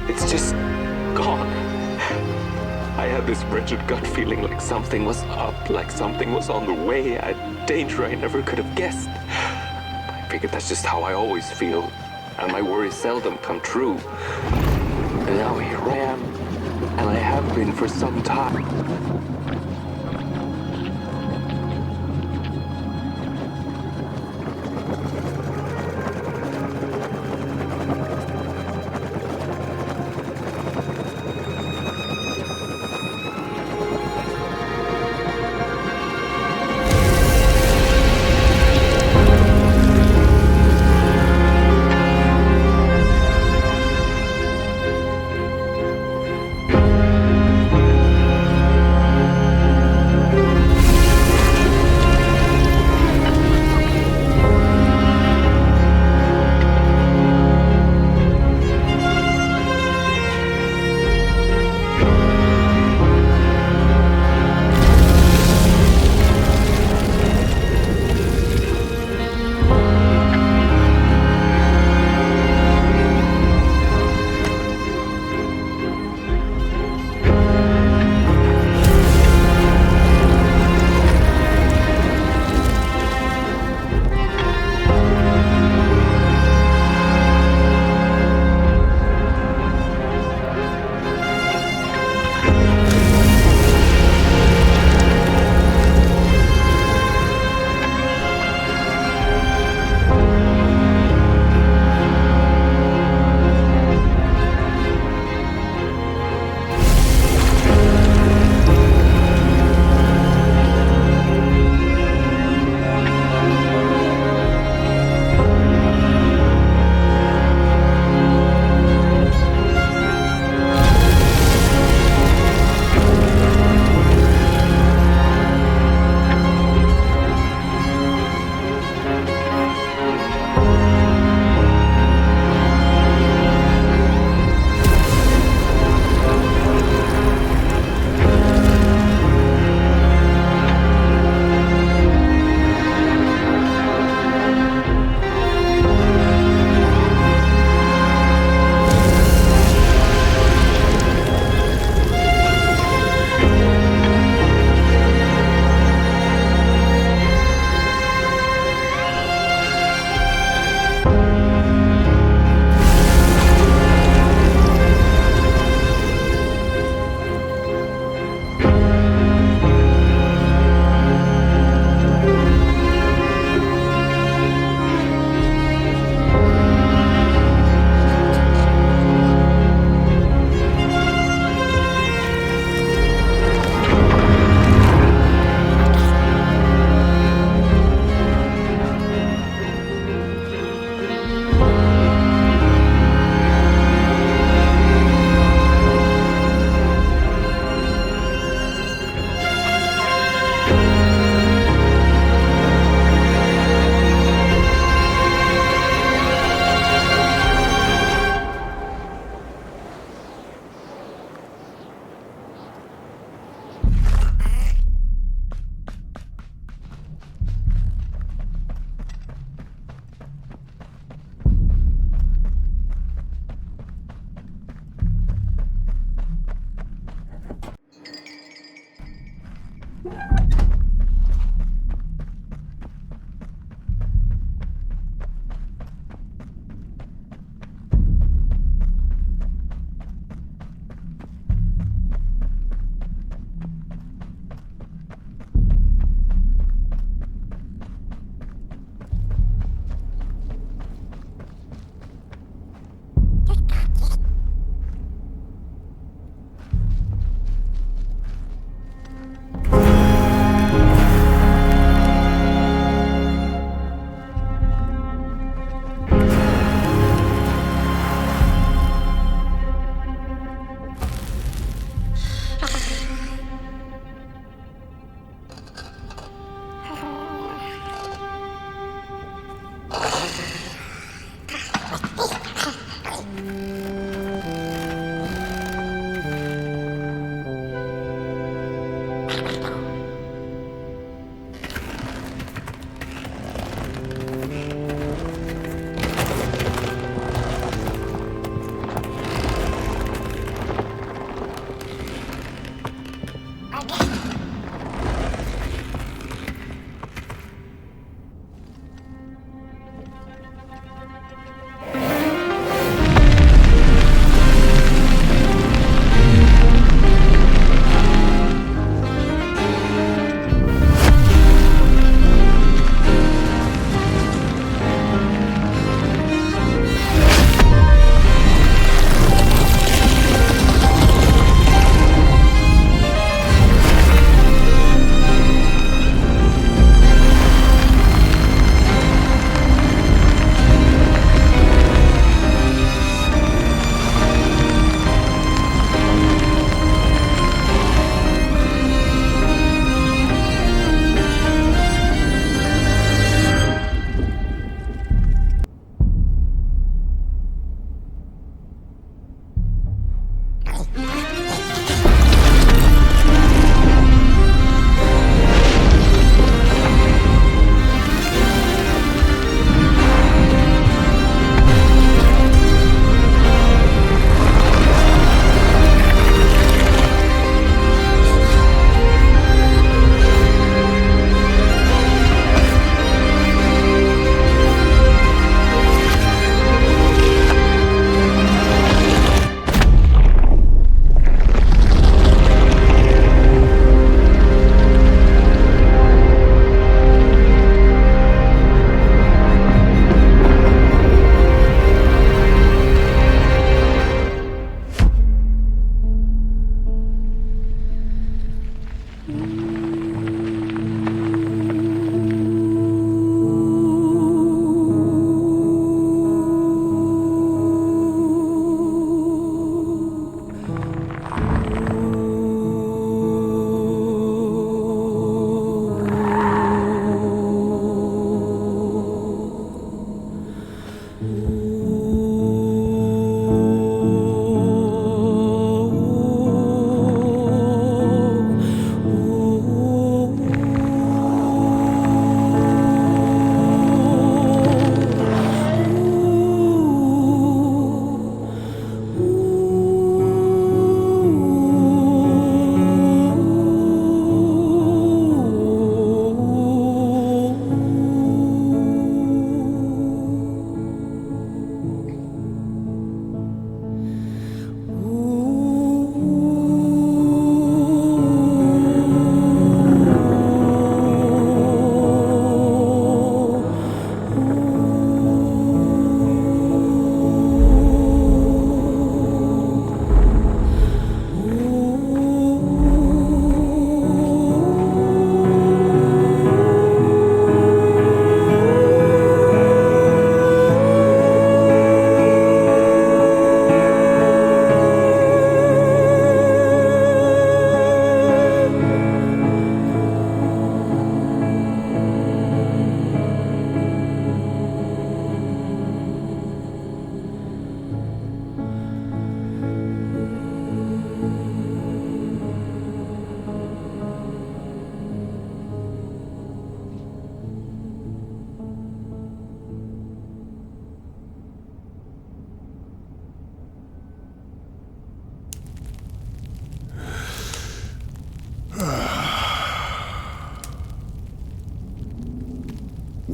it's just gone. I had this wretched gut feeling like something was up, like something was on the way, a danger I never could have guessed. I figured that's just how I always feel, and my worries seldom come true. And now here I am, and I have been for some time.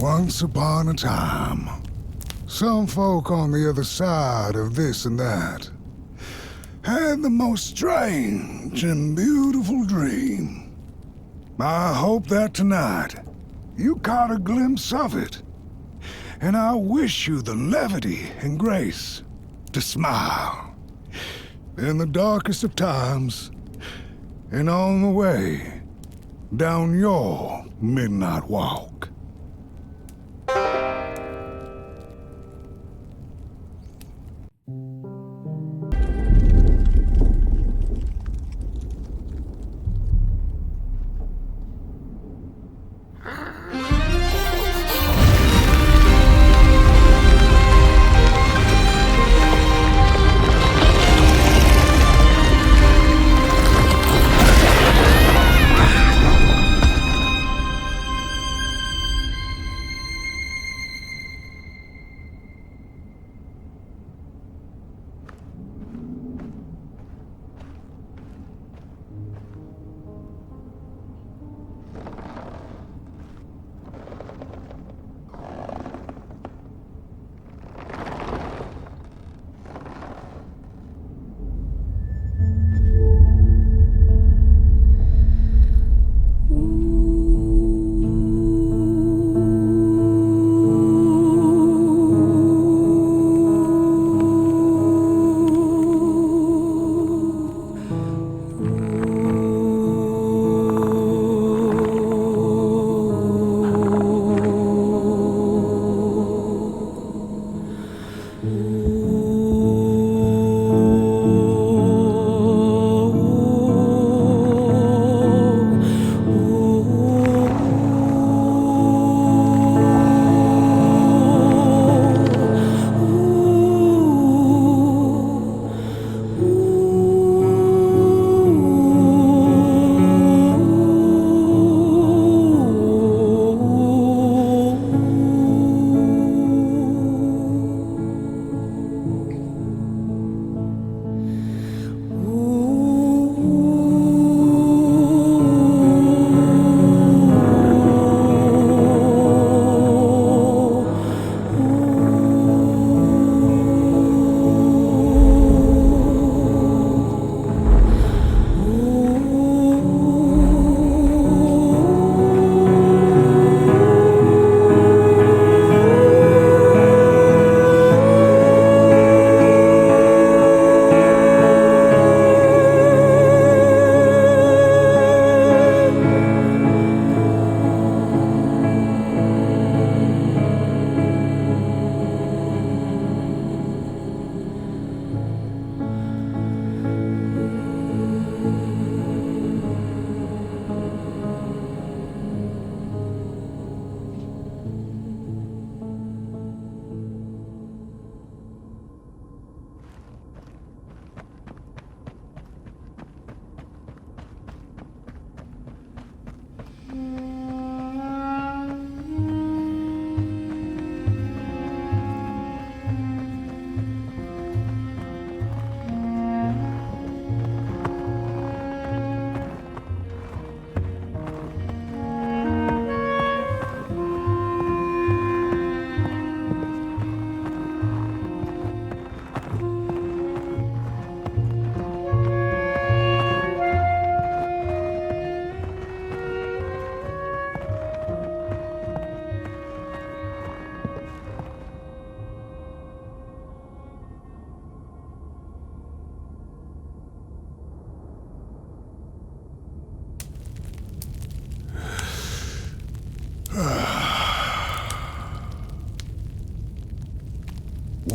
Once upon a time, some folk on the other side of this and that had the most strange and beautiful dream. I hope that tonight you caught a glimpse of it, and I wish you the levity and grace to smile in the darkest of times and on the way down your midnight walk.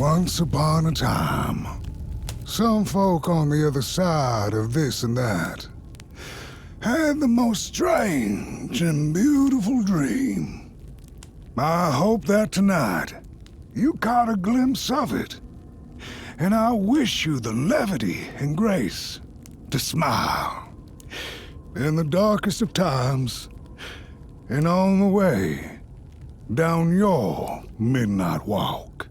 Once upon a time, some folk on the other side of this and that had the most strange and beautiful dream. I hope that tonight you caught a glimpse of it, and I wish you the levity and grace to smile in the darkest of times and on the way down your midnight walk.